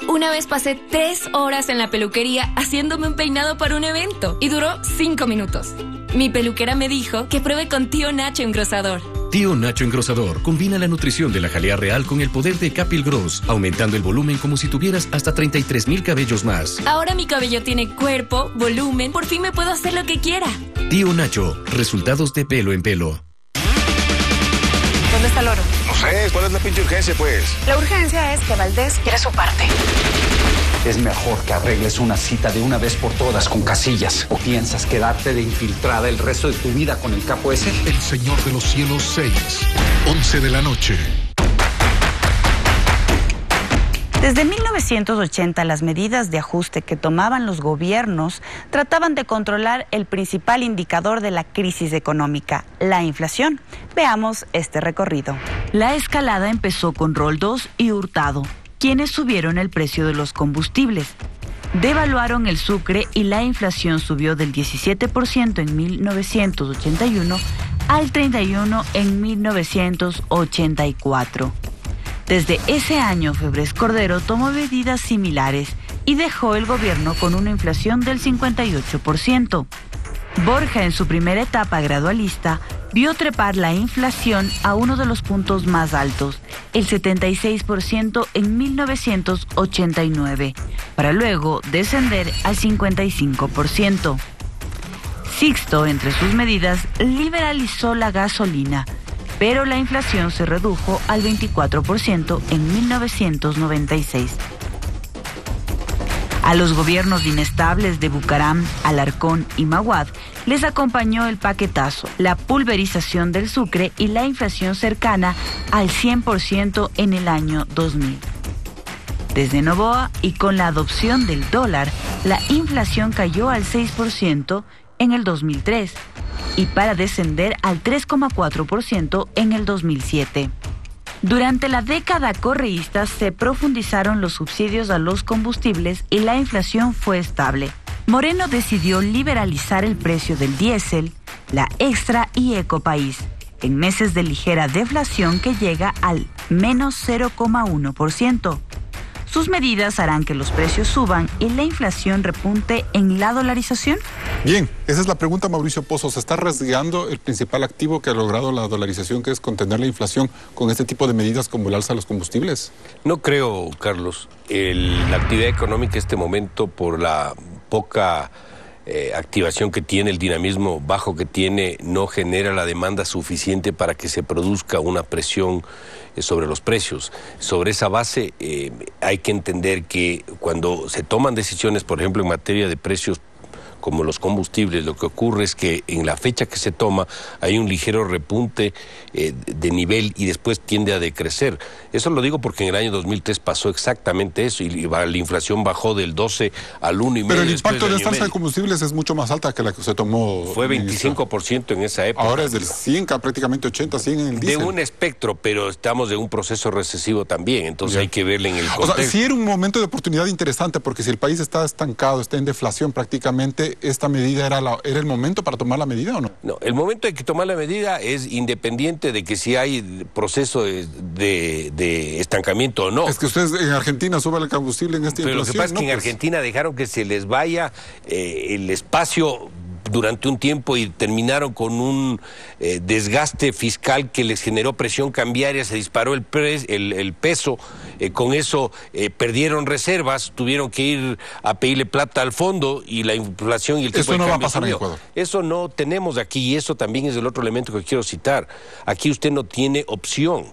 [SPEAKER 21] Una vez pasé 3 horas en la peluquería haciéndome un peinado para un evento y duró 5 minutos. Mi peluquera me dijo que pruebe con Tío Nacho Engrosador.
[SPEAKER 14] Tío Nacho Engrosador combina la nutrición de la jalea real con el poder de Capil Gross, aumentando el volumen como si tuvieras hasta 33,000 cabellos más.
[SPEAKER 21] Ahora mi cabello tiene cuerpo, volumen, por fin me puedo hacer lo que quiera.
[SPEAKER 14] Tío Nacho, resultados de pelo en pelo.
[SPEAKER 5] ¿Dónde está el oro?
[SPEAKER 17] No sé, ¿cuál es la pinche urgencia, pues?
[SPEAKER 5] La urgencia es que Valdés quiere su parte.
[SPEAKER 18] Es mejor que arregles una cita de una vez por todas con Casillas. ¿O piensas quedarte de infiltrada el resto de tu vida con el capo ese?
[SPEAKER 3] El Señor de los Cielos 6, 11 de la noche.
[SPEAKER 12] Desde 1980, las medidas de ajuste que tomaban los gobiernos trataban de controlar el principal indicador de la crisis económica, la inflación. Veamos este recorrido. La escalada empezó con Roldós y Hurtado, quienes subieron el precio de los combustibles. Devaluaron el sucre y la inflación subió del 17% en 1981 al 31% en 1984. Desde ese año, Febres Cordero tomó medidas similares y dejó el gobierno con una inflación del 58%. Borja, en su primera etapa gradualista, vio trepar la inflación a uno de los puntos más altos, el 76% en 1989, para luego descender al 55%. Sixto, entre sus medidas, liberalizó la gasolina, pero la inflación se redujo al 24% en 1996. A los gobiernos inestables de Bucaram, Alarcón y Maguad les acompañó el paquetazo, la pulverización del Sucre y la inflación cercana al 100% en el año 2000. Desde Noboa y con la adopción del dólar, la inflación cayó al 6% en el 2003 y para descender al 3,4% en el 2007. Durante la década correísta se profundizaron los subsidios a los combustibles y la inflación fue estable. Moreno decidió liberalizar el precio del diésel, la Extra y Ecopaís, en meses de ligera deflación que llega al menos 0,1%. ¿Sus medidas harán que los precios suban y la inflación repunte en la dolarización?
[SPEAKER 15] Bien, esa es la pregunta, Mauricio Pozo. ¿Se está arriesgando el principal activo que ha logrado la dolarización, que es contener la inflación, con este tipo de medidas como el alza de los combustibles?
[SPEAKER 1] No creo, Carlos. La actividad económica en este momento, por la poca activación que tiene, el dinamismo bajo que tiene, no genera la demanda suficiente para que se produzca una presión sobre los precios. Sobre esa base hay que entender que cuando se toman decisiones, por ejemplo, en materia de precios como los combustibles, lo que ocurre es que en la fecha que se toma hay un ligero repunte de nivel y después tiende a decrecer. Eso lo digo porque en el año 2003 pasó exactamente eso y la inflación bajó del 12 al 1,5%.
[SPEAKER 15] Pero el impacto de esta alza de combustibles es mucho más alta que la que se tomó.
[SPEAKER 1] Fue 25% en esa época.
[SPEAKER 15] Ahora es del 100, prácticamente 80, 100 en el diésel.
[SPEAKER 1] De un espectro, pero estamos en un proceso recesivo también, entonces hay que verle en el contexto.
[SPEAKER 15] O sea, sí era un momento de oportunidad interesante, porque si el país está estancado, está en deflación prácticamente, ¿esta medida era el momento para tomar la medida o no?
[SPEAKER 1] No, el momento de que tomar la medida es independiente de que si hay proceso de estancamiento o no.
[SPEAKER 15] Es que ustedes en Argentina suben el combustible en esta inflación.
[SPEAKER 1] Pero lo que pasa es que en Argentina dejaron que se les vaya el espacio durante un tiempo y terminaron con un desgaste fiscal que les generó presión cambiaria, se disparó el peso, con eso perdieron reservas, tuvieron que ir a pedirle plata al fondo y la inflación y el tipo de cambio.
[SPEAKER 15] Eso no va a pasar en Ecuador.
[SPEAKER 1] Eso no tenemos aquí y eso también es el otro elemento que quiero citar. Aquí usted no tiene opción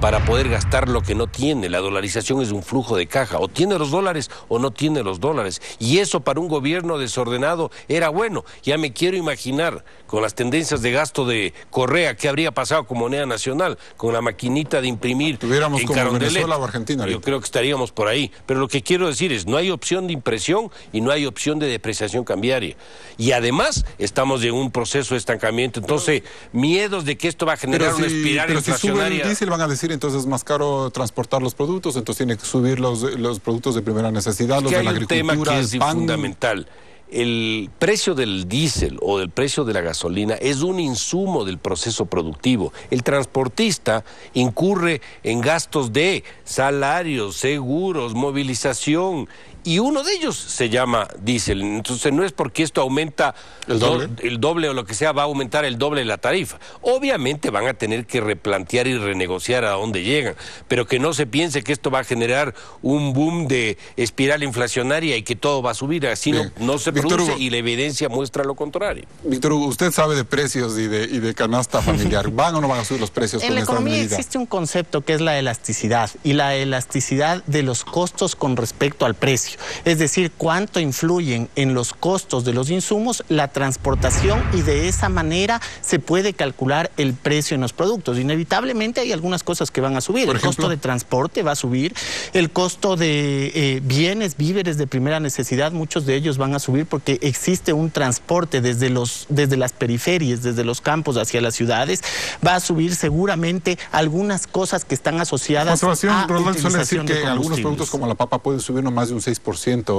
[SPEAKER 1] para poder gastar lo que no tiene. La dolarización es un flujo de caja. O tiene los dólares o no tiene los dólares. Y eso para un gobierno desordenado era bueno. Ya me quiero imaginar con las tendencias de gasto de Correa, ¿qué habría pasado con moneda nacional? Con la maquinita de imprimir.
[SPEAKER 15] Tuviéramos
[SPEAKER 1] en
[SPEAKER 15] como
[SPEAKER 1] Carondelet.
[SPEAKER 15] Venezuela o Argentina ahorita.
[SPEAKER 1] Yo creo que estaríamos por ahí. Pero lo que quiero decir es, no hay opción de impresión y no hay opción de depreciación cambiaria. Y además estamos en un proceso de estancamiento. Entonces, miedos de que esto va a generar una espiral inflacionaria.
[SPEAKER 15] Pero si sube el diésel van a decir entonces es más caro transportar los productos, entonces tiene que subir los productos de primera necesidad, los de la agricultura,
[SPEAKER 1] hay un tema que es
[SPEAKER 15] pan.
[SPEAKER 1] fundamental. El precio del diésel o del precio de la gasolina es un insumo del proceso productivo. El transportista incurre en gastos de salarios, seguros, movilización, y uno de ellos se llama diésel. Entonces no es porque esto aumenta el doble o lo que sea, va a aumentar el doble la tarifa. Obviamente van a tener que replantear y renegociar a dónde llegan, pero que no se piense que esto va a generar un boom de espiral inflacionaria y que todo va a subir, así no se produce y la evidencia muestra lo contrario.
[SPEAKER 15] Víctor Hugo, usted sabe de precios y de canasta familiar. ¿Van o no van a subir los precios con esta medida?
[SPEAKER 6] En la economía existe un concepto que es la elasticidad, y la elasticidad de los costos con respecto al precio. Es decir, cuánto influyen en los costos de los insumos la transportación, y de esa manera se puede calcular el precio en los productos. Inevitablemente hay algunas cosas que van a subir. El costo de transporte va a subir, el costo de bienes, víveres de primera necesidad, muchos de ellos van a subir porque existe un transporte desde las periferias, desde los campos hacia las ciudades. Va a subir seguramente algunas cosas que están asociadas a
[SPEAKER 15] Rodolfo suele decir
[SPEAKER 6] utilización de
[SPEAKER 15] que algunos productos como la papa pueden subir no más de un 6%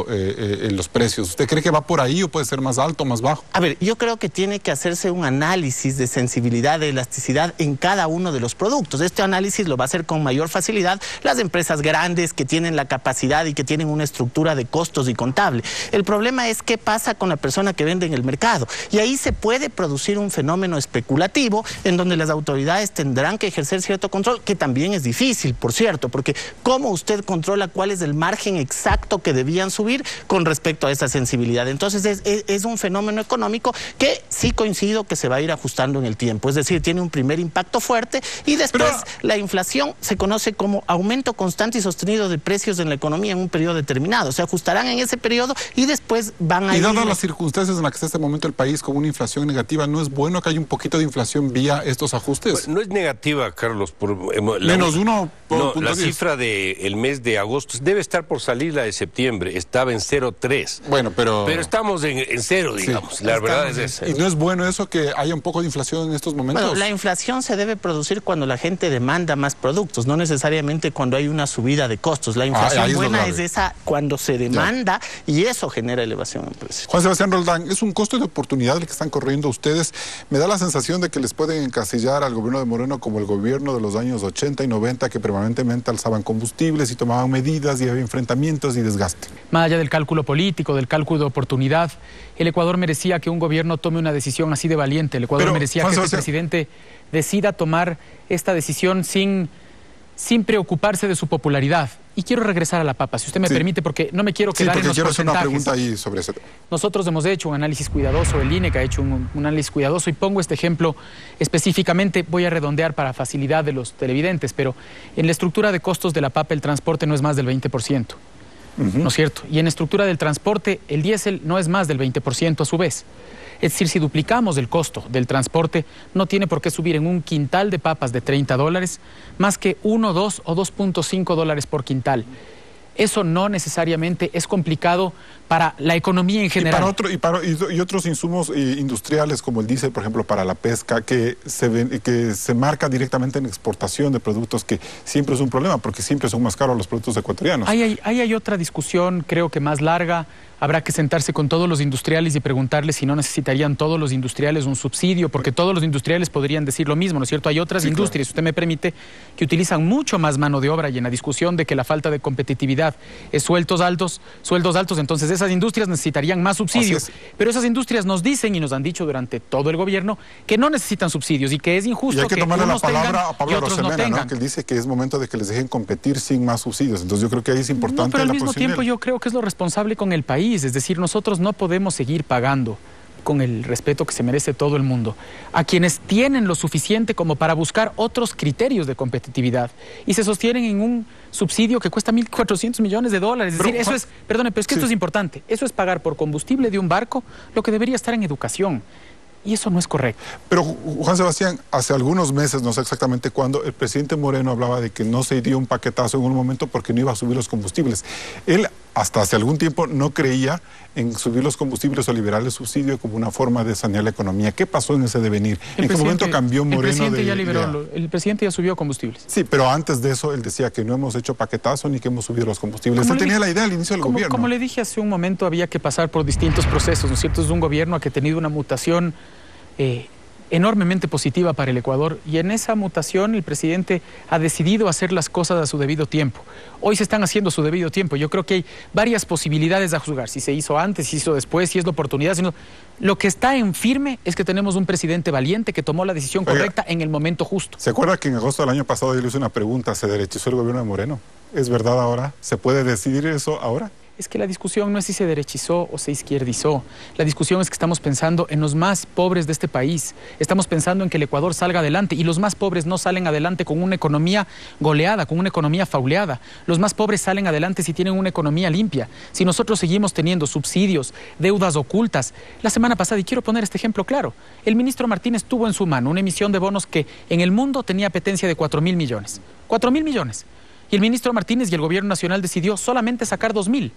[SPEAKER 15] en los precios. ¿Usted cree que va por ahí o puede ser más alto o más bajo?
[SPEAKER 6] A ver, yo creo que tiene que hacerse un análisis de sensibilidad, de elasticidad en cada uno de los productos. Este análisis lo va a hacer con mayor facilidad las empresas grandes que tienen la capacidad y que tienen una estructura de costos y contable. El problema es que qué pasa con la persona que vende en el mercado. Y ahí se puede producir un fenómeno especulativo en donde las autoridades tendrán que ejercer cierto control, que también es difícil, por cierto, porque ¿cómo usted controla cuál es el margen exacto que debían subir con respecto a esa sensibilidad? Entonces es un fenómeno económico que sí coincido que se va a ir ajustando en el tiempo, es decir, tiene un primer impacto fuerte y después la inflación se conoce como aumento constante y sostenido de precios en la economía en un periodo determinado, se ajustarán en ese periodo y después van a ir...
[SPEAKER 15] Y dadas las circunstancias en las que está este momento el país con una inflación negativa, ¿no es bueno que haya un poquito de inflación vía estos ajustes?
[SPEAKER 1] Pues no es negativa, Carlos.
[SPEAKER 15] Menos uno.
[SPEAKER 1] La cifra del mes de agosto debe estar por salir la de septiembre, estaba en 0,3.
[SPEAKER 15] Bueno, pero
[SPEAKER 1] estamos en cero, digamos. Sí, la verdad es esa.
[SPEAKER 15] ¿Y no es bueno eso que haya un poco de inflación en estos momentos?
[SPEAKER 6] Bueno, la inflación se debe producir cuando la gente demanda más productos, no necesariamente cuando hay una subida de costos. La inflación buena es esa cuando se demanda y eso genera elevación en precios.
[SPEAKER 15] Juan Sebastián Roldán, es un costo de oportunidad el que están corriendo ustedes. Me da la sensación de que les pueden encasillar al gobierno de Moreno como el gobierno de los años 80 y 90 que permanentemente alzaban combustibles y tomaban medidas y había enfrentamientos y desgaste.
[SPEAKER 16] Más allá del cálculo político, del cálculo de oportunidad, el Ecuador merecía que un gobierno tome una decisión así de valiente. El Ecuador merecía que este presidente decida tomar esta decisión sin preocuparse de su popularidad. Y quiero regresar a la papa, si usted me permite, porque no me quiero quedar en los porcentajes.
[SPEAKER 15] Quiero hacer una pregunta ahí sobre eso.
[SPEAKER 16] Nosotros hemos hecho un análisis cuidadoso, el INEC ha hecho un análisis cuidadoso y pongo este ejemplo específicamente, voy a redondear para facilidad de los televidentes, pero en la estructura de costos de la papa el transporte no es más del 20%, ¿no es cierto? Y en estructura del transporte el diésel no es más del 20% a su vez. Es decir, si duplicamos el costo del transporte, no tiene por qué subir en un quintal de papas de $30 más que 1, 2 o 2.5 dólares por quintal. Eso no necesariamente es complicado para la economía en general.
[SPEAKER 15] Y otros insumos industriales como el diésel, por ejemplo, para la pesca, que se marca directamente en exportación de productos, que siempre es un problema porque siempre son más caros los productos ecuatorianos.
[SPEAKER 16] Ahí hay otra discusión, creo que más larga. Habrá que sentarse con todos los industriales y preguntarles si no necesitarían todos los industriales un subsidio, porque todos los industriales podrían decir lo mismo, ¿no es cierto? Hay otras industrias, si usted me permite, que utilizan mucho más mano de obra y en la discusión de que la falta de competitividad es sueldos altos, entonces esas industrias necesitarían más subsidios. Pero esas industrias nos dicen y nos han dicho durante todo el gobierno que no necesitan subsidios y que es injusto
[SPEAKER 15] que
[SPEAKER 16] tomarle
[SPEAKER 15] la palabra a Pablo
[SPEAKER 16] Rosemena,
[SPEAKER 15] no tengan. Que él dice que es momento de que les dejen competir sin más subsidios. Entonces yo creo que ahí es importante
[SPEAKER 16] pero al mismo tiempo yo creo que es lo responsable con el país. Es decir, nosotros no podemos seguir pagando con el respeto que se merece todo el mundo a quienes tienen lo suficiente como para buscar otros criterios de competitividad y se sostienen en un subsidio que cuesta $1.400 millones. Es decir, eso es, perdone, pero es que esto es importante. Eso es pagar por combustible de un barco lo que debería estar en educación. Y eso no es correcto.
[SPEAKER 15] Pero, Juan Sebastián, hace algunos meses, no sé exactamente cuándo, el presidente Moreno hablaba de que no se dio un paquetazo en un momento porque no iba a subir los combustibles. Él, hasta hace algún tiempo, no creía en subir los combustibles o liberar el subsidio como una forma de sanear la economía. ¿Qué pasó en ese devenir? ¿En qué momento cambió Moreno?
[SPEAKER 16] El presidente ya subió combustibles.
[SPEAKER 15] Sí, pero antes de eso él decía que no hemos hecho paquetazo ni que hemos subido los combustibles. Él tenía la idea al inicio del gobierno.
[SPEAKER 16] Como le dije hace un momento, había que pasar por distintos procesos, ¿no es cierto? Es un gobierno que ha tenido una mutación enormemente positiva para el Ecuador y en esa mutación el presidente ha decidido hacer las cosas a su debido tiempo. Hoy se están haciendo a su debido tiempo. Yo creo que hay varias posibilidades a juzgar, si se hizo antes, si se hizo después, si es la oportunidad. Si no. Lo que está en firme es que tenemos un presidente valiente que tomó la decisión correcta en el momento justo.
[SPEAKER 15] ¿Se acuerda que en agosto del año pasado yo le hice una pregunta? ¿Se derechizó el gobierno de Moreno? ¿Es verdad ahora? ¿Se puede decidir eso ahora?
[SPEAKER 16] Es que la discusión no es si se derechizó o se izquierdizó. La discusión es que estamos pensando en los más pobres de este país. Estamos pensando en que el Ecuador salga adelante y los más pobres no salen adelante con una economía goleada, con una economía fauleada. Los más pobres salen adelante si tienen una economía limpia. Si nosotros seguimos teniendo subsidios, deudas ocultas. La semana pasada, y quiero poner este ejemplo claro, el ministro Martínez tuvo en su mano una emisión de bonos que en el mundo tenía apetencia de 4.000 millones. 4.000 millones. Y el ministro Martínez y el gobierno nacional decidió solamente sacar 2.000.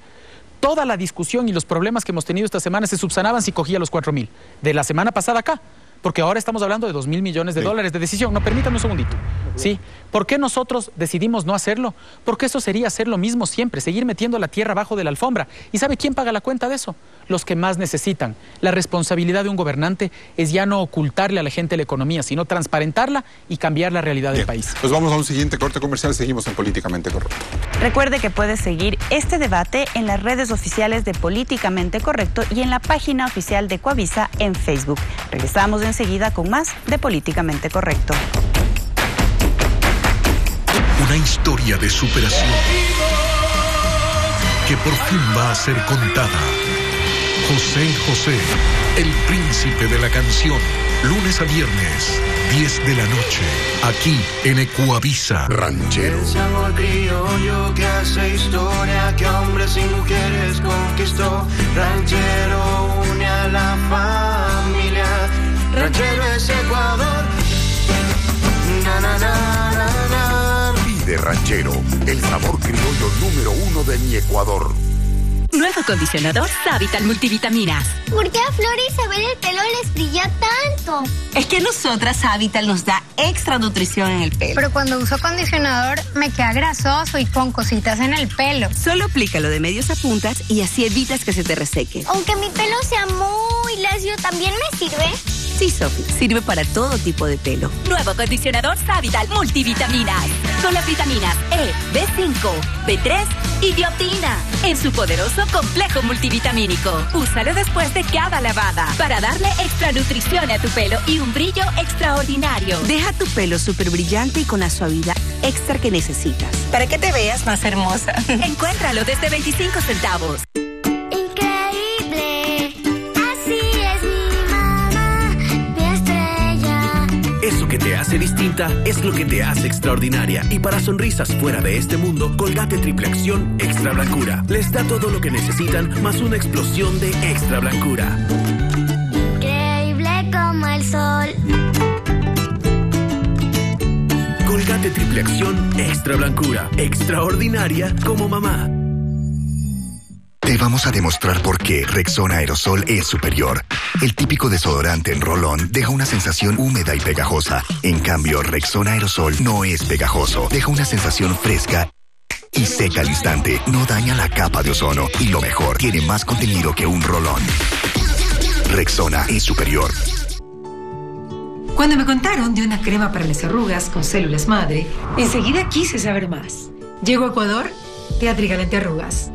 [SPEAKER 16] Toda la discusión y los problemas que hemos tenido esta semana se subsanaban si cogía los 4.000. De la semana pasada acá. Porque ahora estamos hablando de 2.000 millones de dólares de decisión. No, permítame un segundito. ¿sí? ¿Por qué nosotros decidimos no hacerlo? Porque eso sería hacer lo mismo siempre, seguir metiendo la tierra abajo de la alfombra. ¿Y sabe quién paga la cuenta de eso? Los que más necesitan. La responsabilidad de un gobernante es ya no ocultarle a la gente la economía, sino transparentarla y cambiar la realidad del país.
[SPEAKER 15] Pues vamos a un siguiente corte comercial, seguimos en Políticamente Correcto.
[SPEAKER 12] Recuerde que puede seguir este debate en las redes oficiales de Políticamente Correcto y en la página oficial de Coavisa en Facebook. Regresamos enseguida con más de Políticamente Correcto.
[SPEAKER 3] Una historia de superación que por fin va a ser contada. José José, el príncipe de la canción. Lunes a viernes, 10 de la noche, aquí en Ecuavisa. Ranchero.
[SPEAKER 7] Es amor criollo que hace historia, que hombres y mujeres conquistó. Ranchero une a la familia. Ranchero es Ecuador. Na, na, na, na, na.
[SPEAKER 3] Pide Ranchero, el sabor criollo número 1 de mi Ecuador.
[SPEAKER 4] Nuevo acondicionador Savital Multivitaminas.
[SPEAKER 20] ¿Por qué a Flor y Isabel el pelo les brilla tanto?
[SPEAKER 2] Es que a nosotras Savital nos da extra nutrición en el pelo.
[SPEAKER 13] Pero cuando uso acondicionador me queda grasoso y con cositas en el pelo.
[SPEAKER 2] Solo aplícalo de medios a puntas y así evitas que se te reseque.
[SPEAKER 20] Aunque mi pelo sea muy lacio, ¿también me sirve?
[SPEAKER 2] Sí, Sofi, sirve para todo tipo de pelo.
[SPEAKER 4] Nuevo acondicionador Savital Multivitaminas. Con las vitaminas E, B5, B3 y biotina. En su poderoso complejo multivitamínico. Úsalo después de cada lavada para darle extra nutrición a tu pelo y un brillo extraordinario.
[SPEAKER 2] Deja tu pelo súper brillante y con la suavidad extra que necesitas. Para que te veas más hermosa.
[SPEAKER 4] Encuéntralo desde 25 centavos.
[SPEAKER 8] Eso que te hace distinta es lo que te hace extraordinaria. Y para sonrisas fuera de este mundo, Colgate Triple Acción Extra Blancura. Les da todo lo que necesitan, más una explosión de extra blancura.
[SPEAKER 20] Increíble como el sol.
[SPEAKER 8] Colgate Triple Acción Extra Blancura. Extraordinaria como mamá.
[SPEAKER 3] Te vamos a demostrar por qué Rexona Aerosol es superior. El típico desodorante en rolón deja una sensación húmeda y pegajosa. En cambio, Rexona Aerosol no es pegajoso. Deja una sensación fresca y seca al instante. No daña la capa de ozono. Y lo mejor, tiene más contenido que un rolón. Rexona es superior.
[SPEAKER 19] Cuando me contaron de una crema para las arrugas con células madre, enseguida quise saber más. Llego a Ecuador, Teatrical Antiarrugas.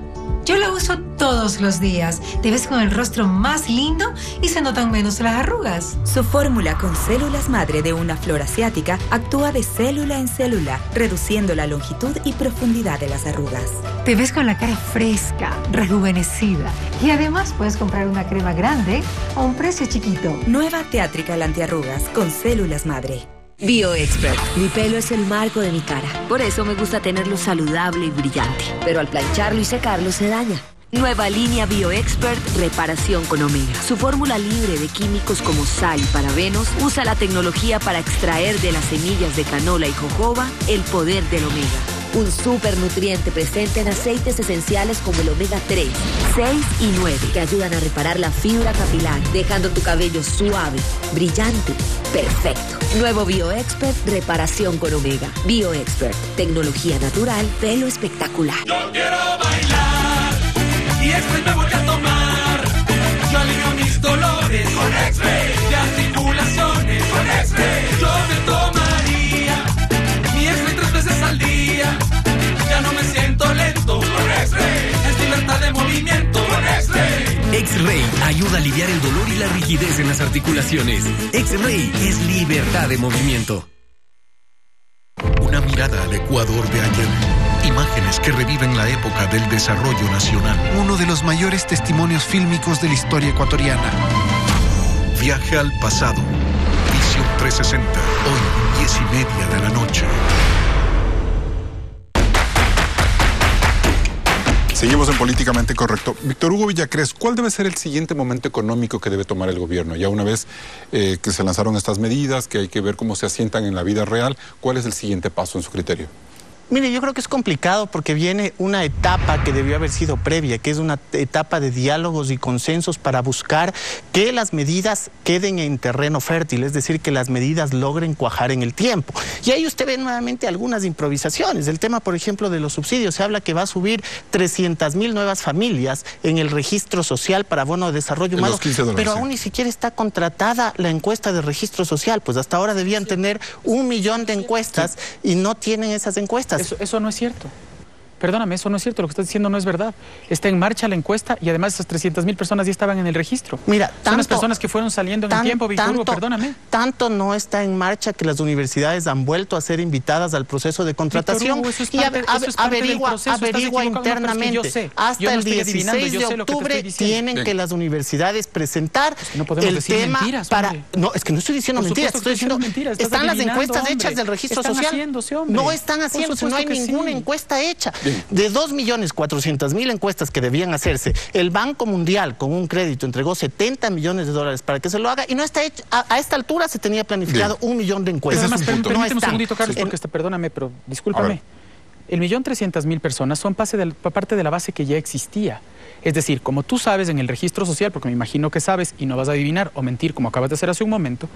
[SPEAKER 19] Yo la uso todos los días. Te ves con el rostro más lindo y se notan menos las arrugas.
[SPEAKER 4] Su fórmula con células madre de una flor asiática actúa de célula en célula, reduciendo la longitud y profundidad de las arrugas.
[SPEAKER 19] Te ves con la cara fresca, rejuvenecida. Y además puedes comprar una crema grande a un precio chiquito.
[SPEAKER 4] Nueva Teatrical Antiarrugas con células madre.
[SPEAKER 2] BioExpert. Mi pelo es el marco de mi cara. Por eso me gusta tenerlo saludable y brillante. Pero al plancharlo y secarlo se daña. Nueva línea BioExpert Reparación con Omega. Su fórmula libre de químicos como sal y parabenos usa la tecnología para extraer de las semillas de canola y jojoba el poder del omega. Un supernutriente presente en aceites esenciales como el omega 3, 6 y 9 que ayudan a reparar la fibra capilar, dejando tu cabello suave, brillante, perfecto. Nuevo BioExpert Reparación con Omega. BioExpert, tecnología natural, pelo espectacular.
[SPEAKER 29] Yo quiero bailar y después me voy a tomar. Yo alivio mis dolores con X-Ray, de articulaciones con X-Ray. Yo me tomaría mi X-Ray 3 veces al día. Ya no me siento lento con X-Ray. Es libertad de movimiento con X-Ray.
[SPEAKER 14] X-Ray ayuda a aliviar el dolor y la rigidez en las articulaciones. X-Ray es libertad de movimiento.
[SPEAKER 3] Una mirada al Ecuador de ayer. Imágenes que reviven la época del desarrollo nacional.
[SPEAKER 22] Uno de los mayores testimonios fílmicos de la historia ecuatoriana.
[SPEAKER 3] Viaje al pasado. Visión 360. Hoy, 10:30 de la noche.
[SPEAKER 15] Seguimos en Políticamente Correcto. Víctor Hugo Villacrés, ¿cuál debe ser el siguiente momento económico que debe tomar el gobierno? Ya una vez que se lanzaron estas medidas, que hay que ver cómo se asientan en la vida real, ¿cuál es el siguiente paso en su criterio?
[SPEAKER 6] Mire, yo creo que es complicado porque viene una etapa que debió haber sido previa, que es una etapa de diálogos y consensos para buscar que las medidas queden en terreno fértil, es decir, que las medidas logren cuajar en el tiempo. Y ahí usted ve nuevamente algunas improvisaciones. El tema, por ejemplo, de los subsidios. Se habla que va a subir 300.000 nuevas familias en el registro social para bono de desarrollo humano, pero aún ni siquiera está contratada la encuesta de registro social. Pues hasta ahora debían tener 1 millón de encuestas y no tienen esas encuestas.
[SPEAKER 16] Eso no es cierto. Perdóname, eso no es cierto, lo que estás diciendo no es verdad. Está en marcha la encuesta y además esas 300.000 personas ya estaban en el registro.
[SPEAKER 6] Mira,
[SPEAKER 16] son las personas que fueron saliendo en el tiempo, Víctor Hugo, perdóname.
[SPEAKER 6] Tanto no está en marcha que las universidades han vuelto a ser invitadas al proceso de contratación.
[SPEAKER 16] Hugo,
[SPEAKER 6] averigua internamente. No, sé, hasta el 16 de octubre tienen que las universidades presentar el tema para... No, es que no estoy diciendo mentiras, estoy diciendo... Están las encuestas hechas del registro social. No están haciéndose, no hay ninguna encuesta hecha. De 2.400.000 encuestas que debían hacerse, el Banco Mundial con un crédito entregó $70 millones para que se lo haga y no está hecho. A esta altura se tenía planificado 1 millón de encuestas.
[SPEAKER 16] Permíteme un segundito, Carlos, porque perdóname, pero discúlpame. 1.300.000 personas son parte de la base que ya existía. Es decir, como tú sabes en el registro social, porque me imagino que sabes y no vas a adivinar o mentir como acabas de hacer hace un momento,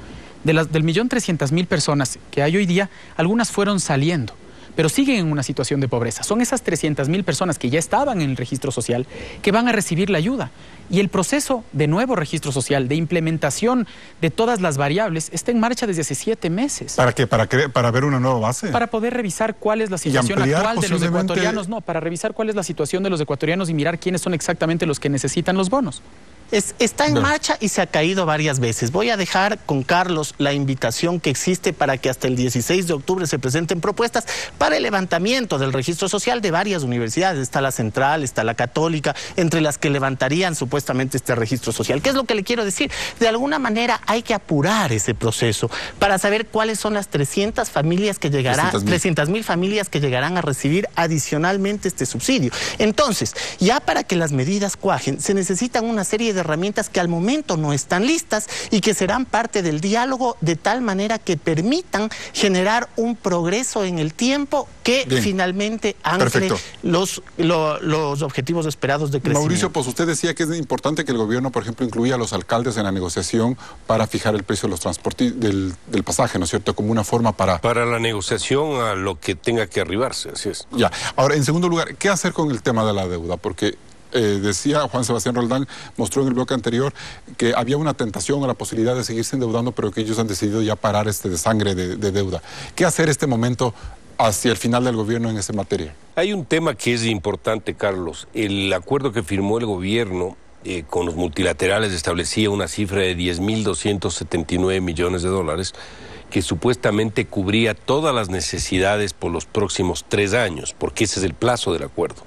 [SPEAKER 16] del 1.300.000 personas que hay hoy día, algunas fueron saliendo, pero siguen en una situación de pobreza. Son esas 300.000 personas que ya estaban en el registro social que van a recibir la ayuda. Y el proceso de nuevo registro social, de implementación de todas las variables, está en marcha desde hace 7 meses.
[SPEAKER 15] ¿Para qué? ¿Para ver una nueva base?
[SPEAKER 16] Para poder revisar cuál es la situación actual de los ecuatorianos. No, para revisar cuál es la situación de los ecuatorianos y mirar quiénes son exactamente los que necesitan los bonos.
[SPEAKER 6] Está en marcha y se ha caído varias veces. Voy a dejar con Carlos la invitación que existe para que hasta el 16 de octubre se presenten propuestas para el levantamiento del registro social de varias universidades. Está la Central, está la Católica, entre las que levantarían supuestamente este registro social. ¿Qué es lo que le quiero decir? De alguna manera hay que apurar ese proceso para saber cuáles son las 300.000 familias que llegarán a recibir adicionalmente este subsidio. Entonces, ya para que las medidas cuajen, se necesitan una serie de herramientas que al momento no están listas y que serán parte del diálogo de tal manera que permitan generar un progreso en el tiempo que finalmente ancle los objetivos esperados de crecimiento.
[SPEAKER 15] Mauricio, pues usted decía que es importante que el gobierno, por ejemplo, incluya a los alcaldes en la negociación para fijar el precio de los transportes del pasaje, ¿no es cierto? Como una forma para
[SPEAKER 1] la negociación a lo que tenga que arribarse, así es.
[SPEAKER 15] Ya. Ahora, en segundo lugar, ¿qué hacer con el tema de la deuda? Porque decía Juan Sebastián Roldán, mostró en el bloque anterior que había una tentación a la posibilidad de seguirse endeudando, pero que ellos han decidido ya parar este desangre de deuda. ¿Qué hacer este momento hacia el final del gobierno en esa materia?
[SPEAKER 1] Hay un tema que es importante, Carlos. El acuerdo que firmó el gobierno con los multilaterales establecía una cifra de $10.279 millones que supuestamente cubría todas las necesidades por los próximos 3 años, porque ese es el plazo del acuerdo.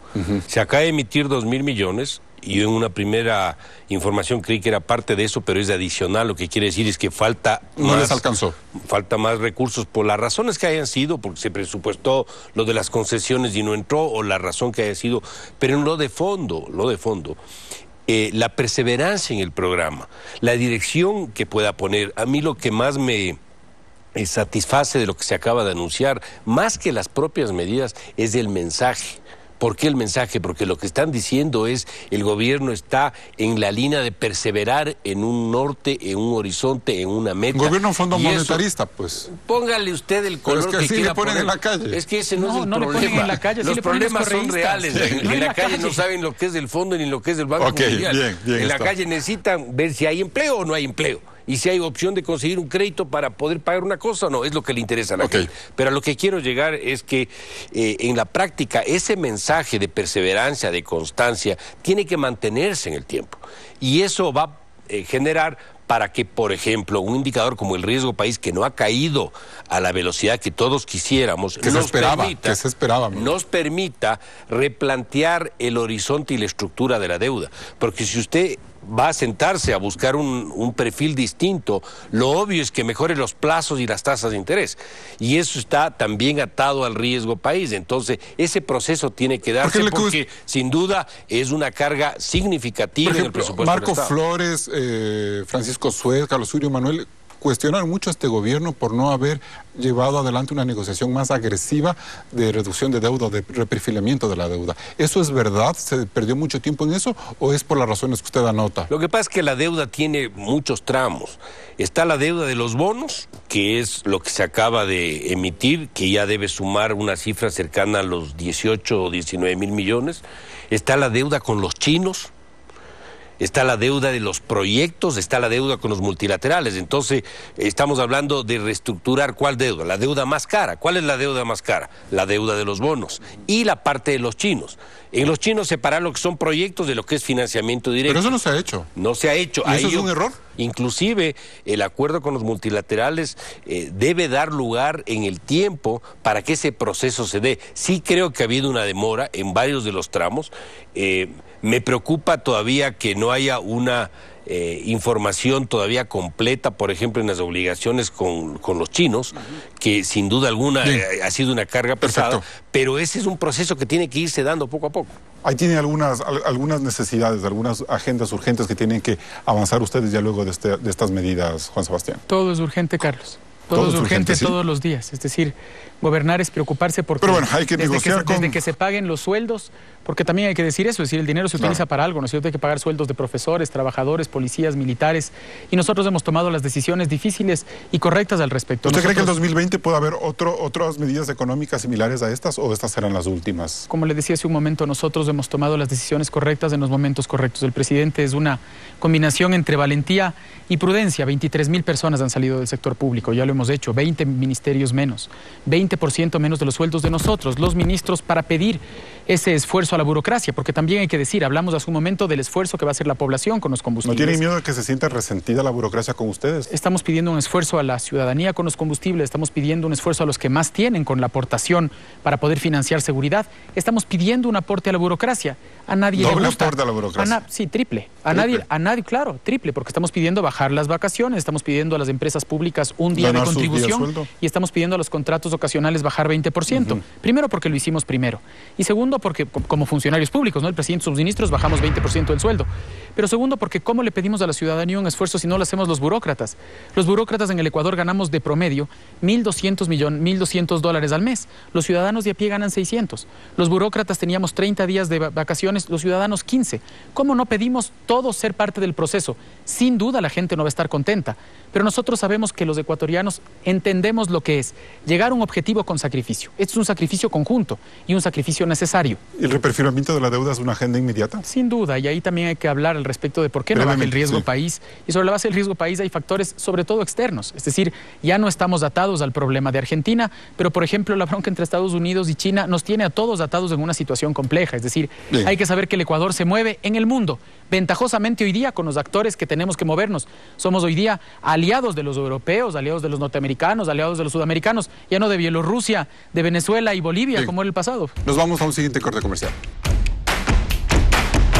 [SPEAKER 1] Se acaba de emitir 2.000 millones, y yo en una primera información creí que era parte de eso, pero es adicional, lo que quiere decir es que falta
[SPEAKER 15] no les alcanzó.
[SPEAKER 1] Falta más recursos por las razones que hayan sido, porque se presupuestó lo de las concesiones y no entró, o la razón que haya sido, pero en lo de fondo, la perseverancia en el programa, la dirección que pueda poner. A mí lo que más me satisface de lo que se acaba de anunciar, más que las propias medidas, es el mensaje. ¿Por qué el mensaje? Porque lo que están diciendo es el gobierno está en la línea de perseverar en un norte, en un horizonte, en una meta.
[SPEAKER 15] Un gobierno fondo monetarista, pues.
[SPEAKER 1] Póngale usted el color
[SPEAKER 15] que
[SPEAKER 1] quiera
[SPEAKER 15] le ponen en la calle.
[SPEAKER 1] Es que ese no es el problema.
[SPEAKER 16] Le ponen en la calle,
[SPEAKER 1] los problemas son reales. En la calle no saben lo que es el fondo ni lo que es el Banco Mundial.
[SPEAKER 15] Bien,
[SPEAKER 1] en la calle necesitan ver si hay empleo o no hay empleo. Y si hay opción de conseguir un crédito para poder pagar una cosa o no, es lo que le interesa a la gente. Pero a lo que quiero llegar es que en la práctica ese mensaje de perseverancia, de constancia, tiene que mantenerse en el tiempo. Y eso va a generar para que, por ejemplo, un indicador como el riesgo país, que no ha caído a la velocidad que todos quisiéramos, nos permita replantear el horizonte y la estructura de la deuda. Porque si usted va a sentarse a buscar un perfil distinto, lo obvio es que mejore los plazos y las tasas de interés. Y eso está también atado al riesgo país. Entonces, ese proceso tiene que darse porque sin duda es una carga significativa en el presupuesto
[SPEAKER 15] Marco
[SPEAKER 1] del Estado.
[SPEAKER 15] Flores, Francisco Suez, Carlos Uribe Manuel cuestionaron mucho a este gobierno por no haber llevado adelante una negociación más agresiva de reducción de deuda, de reperfilamiento de la deuda. ¿Eso es verdad? ¿Se perdió mucho tiempo en eso o es por las razones que usted anota?
[SPEAKER 1] Lo que pasa es que la deuda tiene muchos tramos. Está la deuda de los bonos, que es lo que se acaba de emitir, que ya debe sumar una cifra cercana a los 18 o 19 mil millones. Está la deuda con los chinos. Está la deuda de los proyectos, está la deuda con los multilaterales. Entonces, estamos hablando de reestructurar ¿cuál deuda? La deuda más cara. ¿Cuál es la deuda más cara? La deuda de los bonos y la parte de los chinos. En los chinos separar lo que son proyectos de lo que es financiamiento directo.
[SPEAKER 15] Pero eso no se ha hecho.
[SPEAKER 1] No se ha hecho.
[SPEAKER 15] ¿Y eso es un error?
[SPEAKER 1] Inclusive, el acuerdo con los multilaterales debe dar lugar en el tiempo para que ese proceso se dé. Sí creo que ha habido una demora en varios de los tramos. Me preocupa todavía que no haya una información todavía completa, por ejemplo, en las obligaciones con los chinos, que sin duda alguna ha sido una carga pesada, pero ese es un proceso que tiene que irse dando poco a poco.
[SPEAKER 15] Ahí tiene algunas necesidades, algunas agendas urgentes que tienen que avanzar ustedes ya luego de estas medidas, Juan Sebastián.
[SPEAKER 16] Todo es urgente, Carlos. Todo es urgente, ¿sí? Todos los días. Es decir, gobernar es preocuparse porque
[SPEAKER 15] pero bueno, hay que negociar
[SPEAKER 16] desde que se paguen los sueldos, porque también hay que decir eso, es decir, el dinero se utiliza para algo, ¿no es cierto? Hay que pagar sueldos de profesores, trabajadores, policías, militares, y nosotros hemos tomado las decisiones difíciles y correctas al respecto.
[SPEAKER 15] ¿Usted cree que en 2020 puede haber otras medidas económicas similares a estas o estas serán las últimas?
[SPEAKER 16] Como le decía hace un momento, nosotros hemos tomado las decisiones correctas en los momentos correctos. El presidente es una combinación entre valentía y prudencia. 23,000 personas han salido del sector público, ya lo hemos hecho, 20 ministerios menos, 20% menos de los sueldos de nosotros, los ministros, para pedir ese esfuerzo a la burocracia, porque también hay que decir, hablamos hace un momento del esfuerzo que va a hacer la población con los combustibles.
[SPEAKER 15] ¿No tienen miedo de que se sienta resentida la burocracia con ustedes?
[SPEAKER 16] Estamos pidiendo un esfuerzo a la ciudadanía con los combustibles, estamos pidiendo un esfuerzo a los que más tienen con la aportación para poder financiar seguridad, estamos pidiendo un aporte a la burocracia. A nadie
[SPEAKER 15] ¿Doble
[SPEAKER 16] le gusta.
[SPEAKER 15] aporte a la burocracia?
[SPEAKER 16] Sí, triple. A nadie, claro, triple, porque estamos pidiendo bajar las vacaciones, estamos pidiendo a las empresas públicas un día de contribución y estamos pidiendo a los contratos ocasionales bajar 20%. Primero porque lo hicimos primero. Y segundo porque como funcionarios públicos, ¿no? El presidente y sus ministros bajamos 20% del sueldo. Pero segundo porque ¿cómo le pedimos a la ciudadanía un esfuerzo si no lo hacemos los burócratas? Los burócratas en el Ecuador ganamos de promedio $1,200 al mes. Los ciudadanos de a pie ganan 600. Los burócratas teníamos 30 días de vacaciones, los ciudadanos 15. ¿Cómo no pedimos todos ser parte del proceso? Sin duda la gente no va a estar contenta, pero nosotros sabemos que los ecuatorianos entendemos lo que es llegar a un objetivo con sacrificio. Este es un sacrificio conjunto y un sacrificio necesario.
[SPEAKER 15] ¿El reperfilamiento de la deuda es una agenda inmediata?
[SPEAKER 16] Sin duda, y ahí también hay que hablar al respecto de por qué no baja el riesgo país. Y sobre la base del riesgo país hay factores sobre todo externos. Es decir, ya no estamos atados al problema de Argentina, pero por ejemplo la bronca entre Estados Unidos y China nos tiene a todos atados en una situación compleja. Es decir, hay que saber que el Ecuador se mueve en el mundo, ventajosamente hoy día con los actores que tenemos que movernos. Somos hoy día aliados de los europeos, aliados de los norteamericanos, aliados de los sudamericanos, ya no de Bielorrusia, de Venezuela y Bolivia, como era el pasado.
[SPEAKER 15] Nos vamos a un siguiente corte comercial.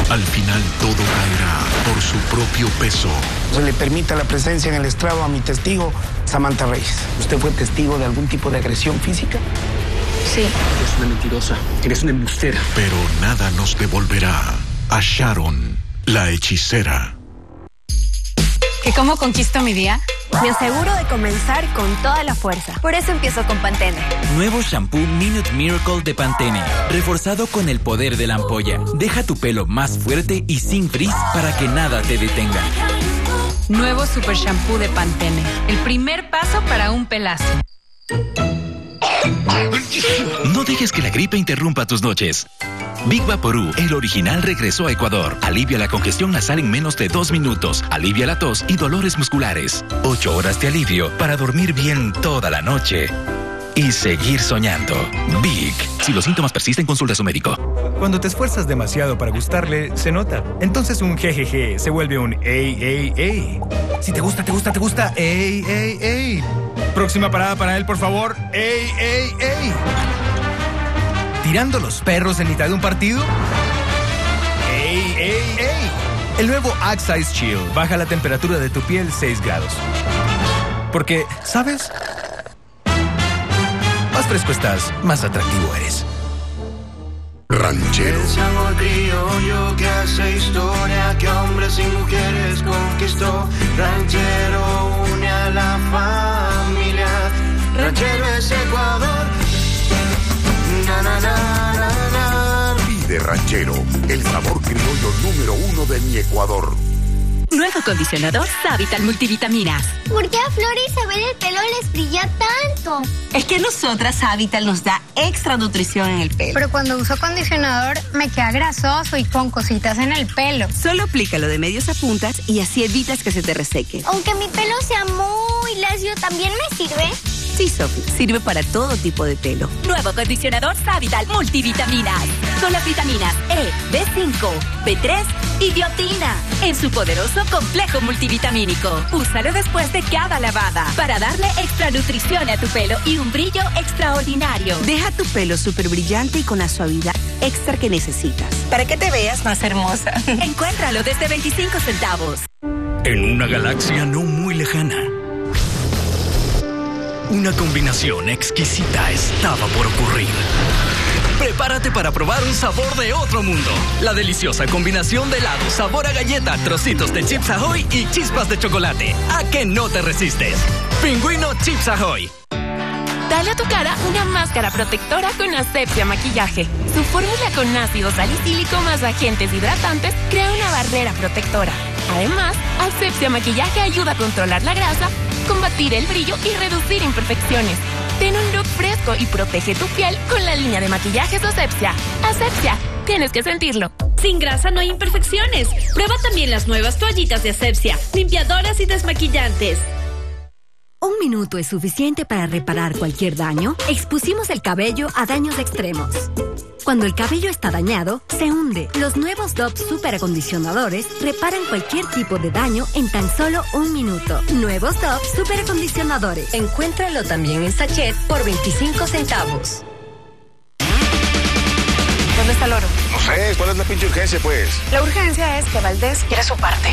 [SPEAKER 3] Al final todo caerá por su propio peso.
[SPEAKER 9] Se le permita la presencia en el estrado a mi testigo, Samantha Reyes. ¿Usted fue testigo de algún tipo de agresión física?
[SPEAKER 10] Sí. Eres una mentirosa, eres una embustera.
[SPEAKER 3] Pero nada nos devolverá a Sharon, la hechicera.
[SPEAKER 11] ¿Y cómo conquisto mi día?
[SPEAKER 23] Me aseguro de comenzar con toda la fuerza. Por eso empiezo con Pantene.
[SPEAKER 24] Nuevo shampoo Minute Miracle de Pantene. Reforzado con el poder de la ampolla. Deja tu pelo más fuerte y sin frizz para que nada te detenga.
[SPEAKER 11] Nuevo Super Shampoo de Pantene. El primer paso para un pelazo.
[SPEAKER 14] No dejes que la gripe interrumpa tus noches. Big Vaporú, el original, regresó a Ecuador. Alivia la congestión nasal en menos de 2 minutos. Alivia la tos y dolores musculares. 8 horas de alivio para dormir bien toda la noche. Y seguir soñando. Big. Si los síntomas persisten, consulta a su médico.
[SPEAKER 25] Cuando te esfuerzas demasiado para gustarle, se nota. Entonces un jejeje se vuelve un ey, ey, ey. Si te gusta, ey, ey, ey. Próxima parada para él, por favor. Ey, ey, ey. ¿Tirando los perros en mitad de un partido? ¡Ey, ey, ey! El nuevo Axe Ice Chill baja la temperatura de tu piel 6 grados. Porque, ¿sabes? Más fresco estás, más atractivo eres.
[SPEAKER 3] Ranchero.
[SPEAKER 7] Ese amor criollo que hace historia, que hombres y mujeres conquistó. Ranchero une a la
[SPEAKER 3] Ranchero, el sabor criollo número 1 de mi Ecuador.
[SPEAKER 4] Nuevo acondicionador Savital Multivitaminas.
[SPEAKER 20] ¿Por qué a Flor y Isabel el pelo les brilla tanto?
[SPEAKER 5] Es que a nosotras Savital nos da extra nutrición en el pelo.
[SPEAKER 23] Pero cuando uso acondicionador me queda grasoso y con cositas en el pelo.
[SPEAKER 5] Solo aplícalo de medios a puntas y así evitas que se te reseque.
[SPEAKER 20] Aunque mi pelo sea muy lacio, ¿también me sirve?
[SPEAKER 5] Sí, Sofi, sirve para todo tipo de pelo.
[SPEAKER 4] Nuevo acondicionador Savital Multivitaminas. Con las vitaminas E, B5, B3 y biotina. En su poderoso complejo multivitamínico. Úsalo después de cada lavada para darle extra nutrición a tu pelo y un brillo extraordinario.
[SPEAKER 5] Deja tu pelo súper brillante y con la suavidad extra que necesitas. Para que te veas más hermosa.
[SPEAKER 4] Encuéntralo desde 25 centavos.
[SPEAKER 24] En una galaxia no muy lejana, una combinación exquisita estaba por ocurrir. Prepárate para probar un sabor de otro mundo. La deliciosa combinación de helado, sabor a galleta, trocitos de Chips Ahoy y chispas de chocolate. ¿A qué no te resistes? Pingüino Chips Ahoy.
[SPEAKER 12] Dale a tu cara una máscara protectora con Asepsia Maquillaje. Su fórmula con ácido salicílico más agentes hidratantes crea una barrera protectora. Además, Asepsia Maquillaje ayuda a controlar la grasa, combatir el brillo y reducir imperfecciones. Ten un look fresco y protege tu piel con la línea de maquillajes Asepsia. Asepsia, tienes que sentirlo.
[SPEAKER 13] Sin grasa no hay imperfecciones. Prueba también las nuevas toallitas de Asepsia, limpiadoras y desmaquillantes.
[SPEAKER 2] ¿Un minuto es suficiente para reparar cualquier daño? Expusimos el cabello a daños extremos. Cuando el cabello está dañado, se hunde. Los nuevos Dove Super Acondicionadores reparan cualquier tipo de daño en tan solo un minuto. Nuevos Dove Super Acondicionadores. Encuéntralo también en sachet por 25 centavos.
[SPEAKER 13] ¿Dónde está el oro?
[SPEAKER 17] No sé, ¿cuál es la pinche urgencia, pues?
[SPEAKER 13] La urgencia es que Valdés quiere su parte.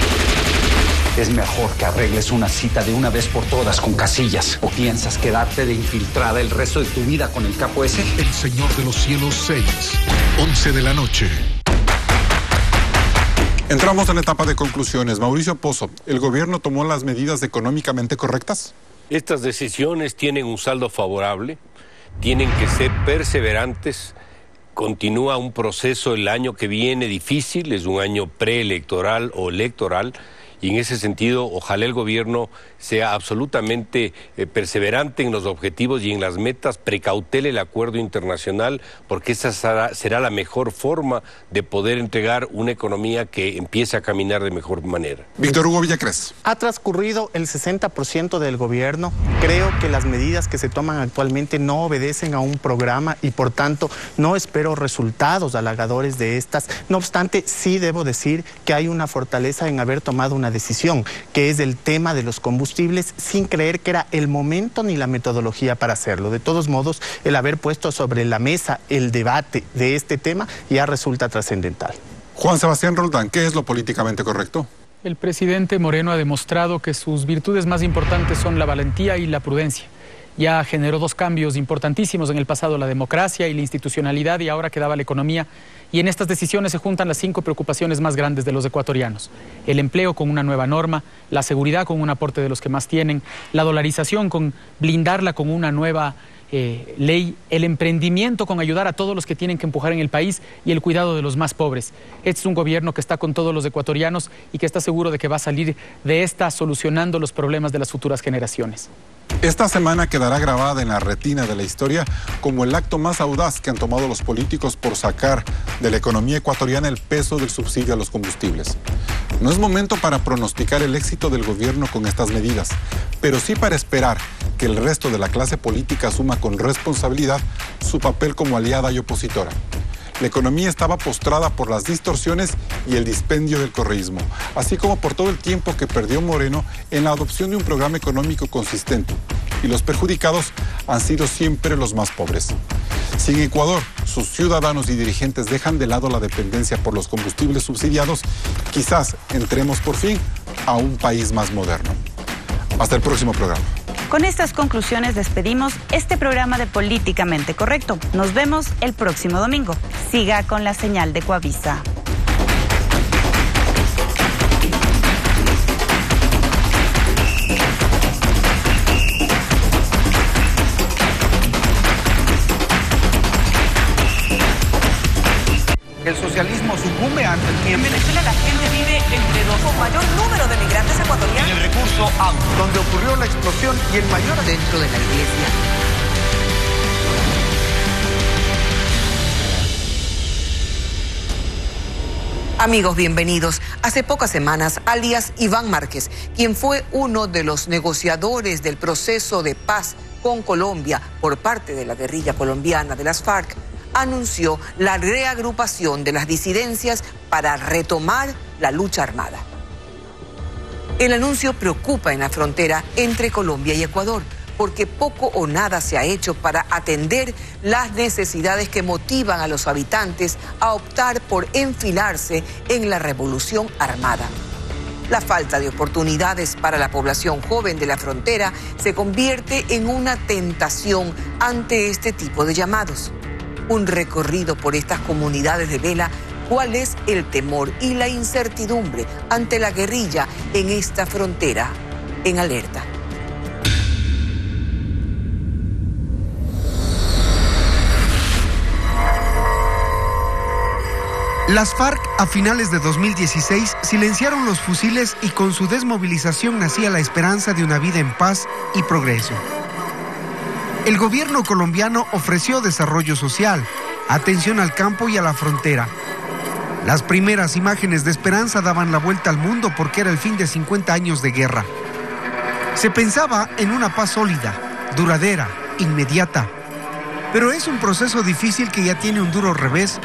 [SPEAKER 18] Es mejor que arregles una cita de una vez por todas con Casillas. ¿O piensas quedarte de infiltrada el resto de tu vida con el capo ese?
[SPEAKER 3] El Señor de los Cielos 6, 11 de la noche.
[SPEAKER 15] Entramos en la etapa de conclusiones. Mauricio Pozo, ¿el gobierno tomó las medidas económicamente correctas?
[SPEAKER 1] Estas decisiones tienen un saldo favorable, tienen que ser perseverantes. Continúa un proceso el año que viene difícil, es un año preelectoral o electoral, y en ese sentido ojalá el gobierno sea absolutamente perseverante en los objetivos y en las metas, precautele el acuerdo internacional, porque esa será la mejor forma de poder entregar una economía que empiece a caminar de mejor manera.
[SPEAKER 15] Víctor Hugo Villacrés.
[SPEAKER 6] Ha transcurrido el 60% del gobierno. Creo que las medidas que se toman actualmente no obedecen a un programa y por tanto no espero resultados halagadores de estas. No obstante, sí debo decir que hay una fortaleza en haber tomado una decisión, que es el tema de los combustibles, sin creer que era el momento ni la metodología para hacerlo. De todos modos, el haber puesto sobre la mesa el debate de este tema ya resulta trascendental.
[SPEAKER 15] Juan Sebastián Roldán, ¿qué es lo políticamente correcto?
[SPEAKER 16] El presidente Moreno ha demostrado que sus virtudes más importantes son la valentía y la prudencia. Ya generó dos cambios importantísimos en el pasado, la democracia y la institucionalidad, y ahora quedaba la economía. Y en estas decisiones se juntan las 5 preocupaciones más grandes de los ecuatorianos. El empleo con una nueva norma, la seguridad con un aporte de los que más tienen, la dolarización con blindarla con una nueva ley, el emprendimiento con ayudar a todos los que tienen que empujar en el país y el cuidado de los más pobres. Este es un gobierno que está con todos los ecuatorianos y que está seguro de que va a salir de esta solucionando los problemas de las futuras generaciones.
[SPEAKER 15] Esta semana quedará grabada en la retina de la historia como el acto más audaz que han tomado los políticos por sacar de la economía ecuatoriana el peso del subsidio a los combustibles. No es momento para pronosticar el éxito del gobierno con estas medidas, pero sí para esperar que el resto de la clase política asuma con responsabilidad su papel como aliada y opositora. La economía estaba postrada por las distorsiones y el dispendio del correísmo, así como por todo el tiempo que perdió Moreno en la adopción de un programa económico consistente. Y los perjudicados han sido siempre los más pobres. Si en Ecuador sus ciudadanos y dirigentes dejan de lado la dependencia por los combustibles subsidiados, quizás entremos por fin a un país más moderno. Hasta el próximo programa.
[SPEAKER 21] Con estas conclusiones despedimos este programa de Políticamente Correcto. Nos vemos el próximo domingo. Siga con la señal de Coavisa.
[SPEAKER 26] El
[SPEAKER 8] socialismo sucumbe ante el tiempo.
[SPEAKER 9] En Venezuela la gente vive entre los con mayor número de migrantes ecuatorianos.
[SPEAKER 8] En el recurso agua, donde ocurrió la explosión y el mayor
[SPEAKER 10] dentro de la iglesia.
[SPEAKER 19] Amigos, bienvenidos. Hace pocas semanas, alias Iván Márquez, quien fue uno de los negociadores del proceso de paz con Colombia por parte de la guerrilla colombiana de las FARC, anunció la reagrupación de las disidencias para retomar la lucha armada. El anuncio preocupa en la frontera entre Colombia y Ecuador, porque poco o nada se ha hecho para atender las necesidades que motivan a los habitantes a optar por enfilarse en la revolución armada. La falta de oportunidades para la población joven de la frontera se convierte en una tentación ante este tipo de llamados. Un recorrido por estas comunidades revela cuál es el temor y la incertidumbre ante la guerrilla en esta frontera en alerta.
[SPEAKER 22] Las FARC a finales de 2016 silenciaron los fusiles y con su desmovilización nacía la esperanza de una vida en paz y progreso. El gobierno colombiano ofreció desarrollo social, atención al campo y a la frontera. Las primeras imágenes de esperanza daban la vuelta al mundo porque era el fin de 50 años de guerra. Se pensaba en una paz sólida, duradera, inmediata. Pero es un proceso difícil que ya tiene un duro revés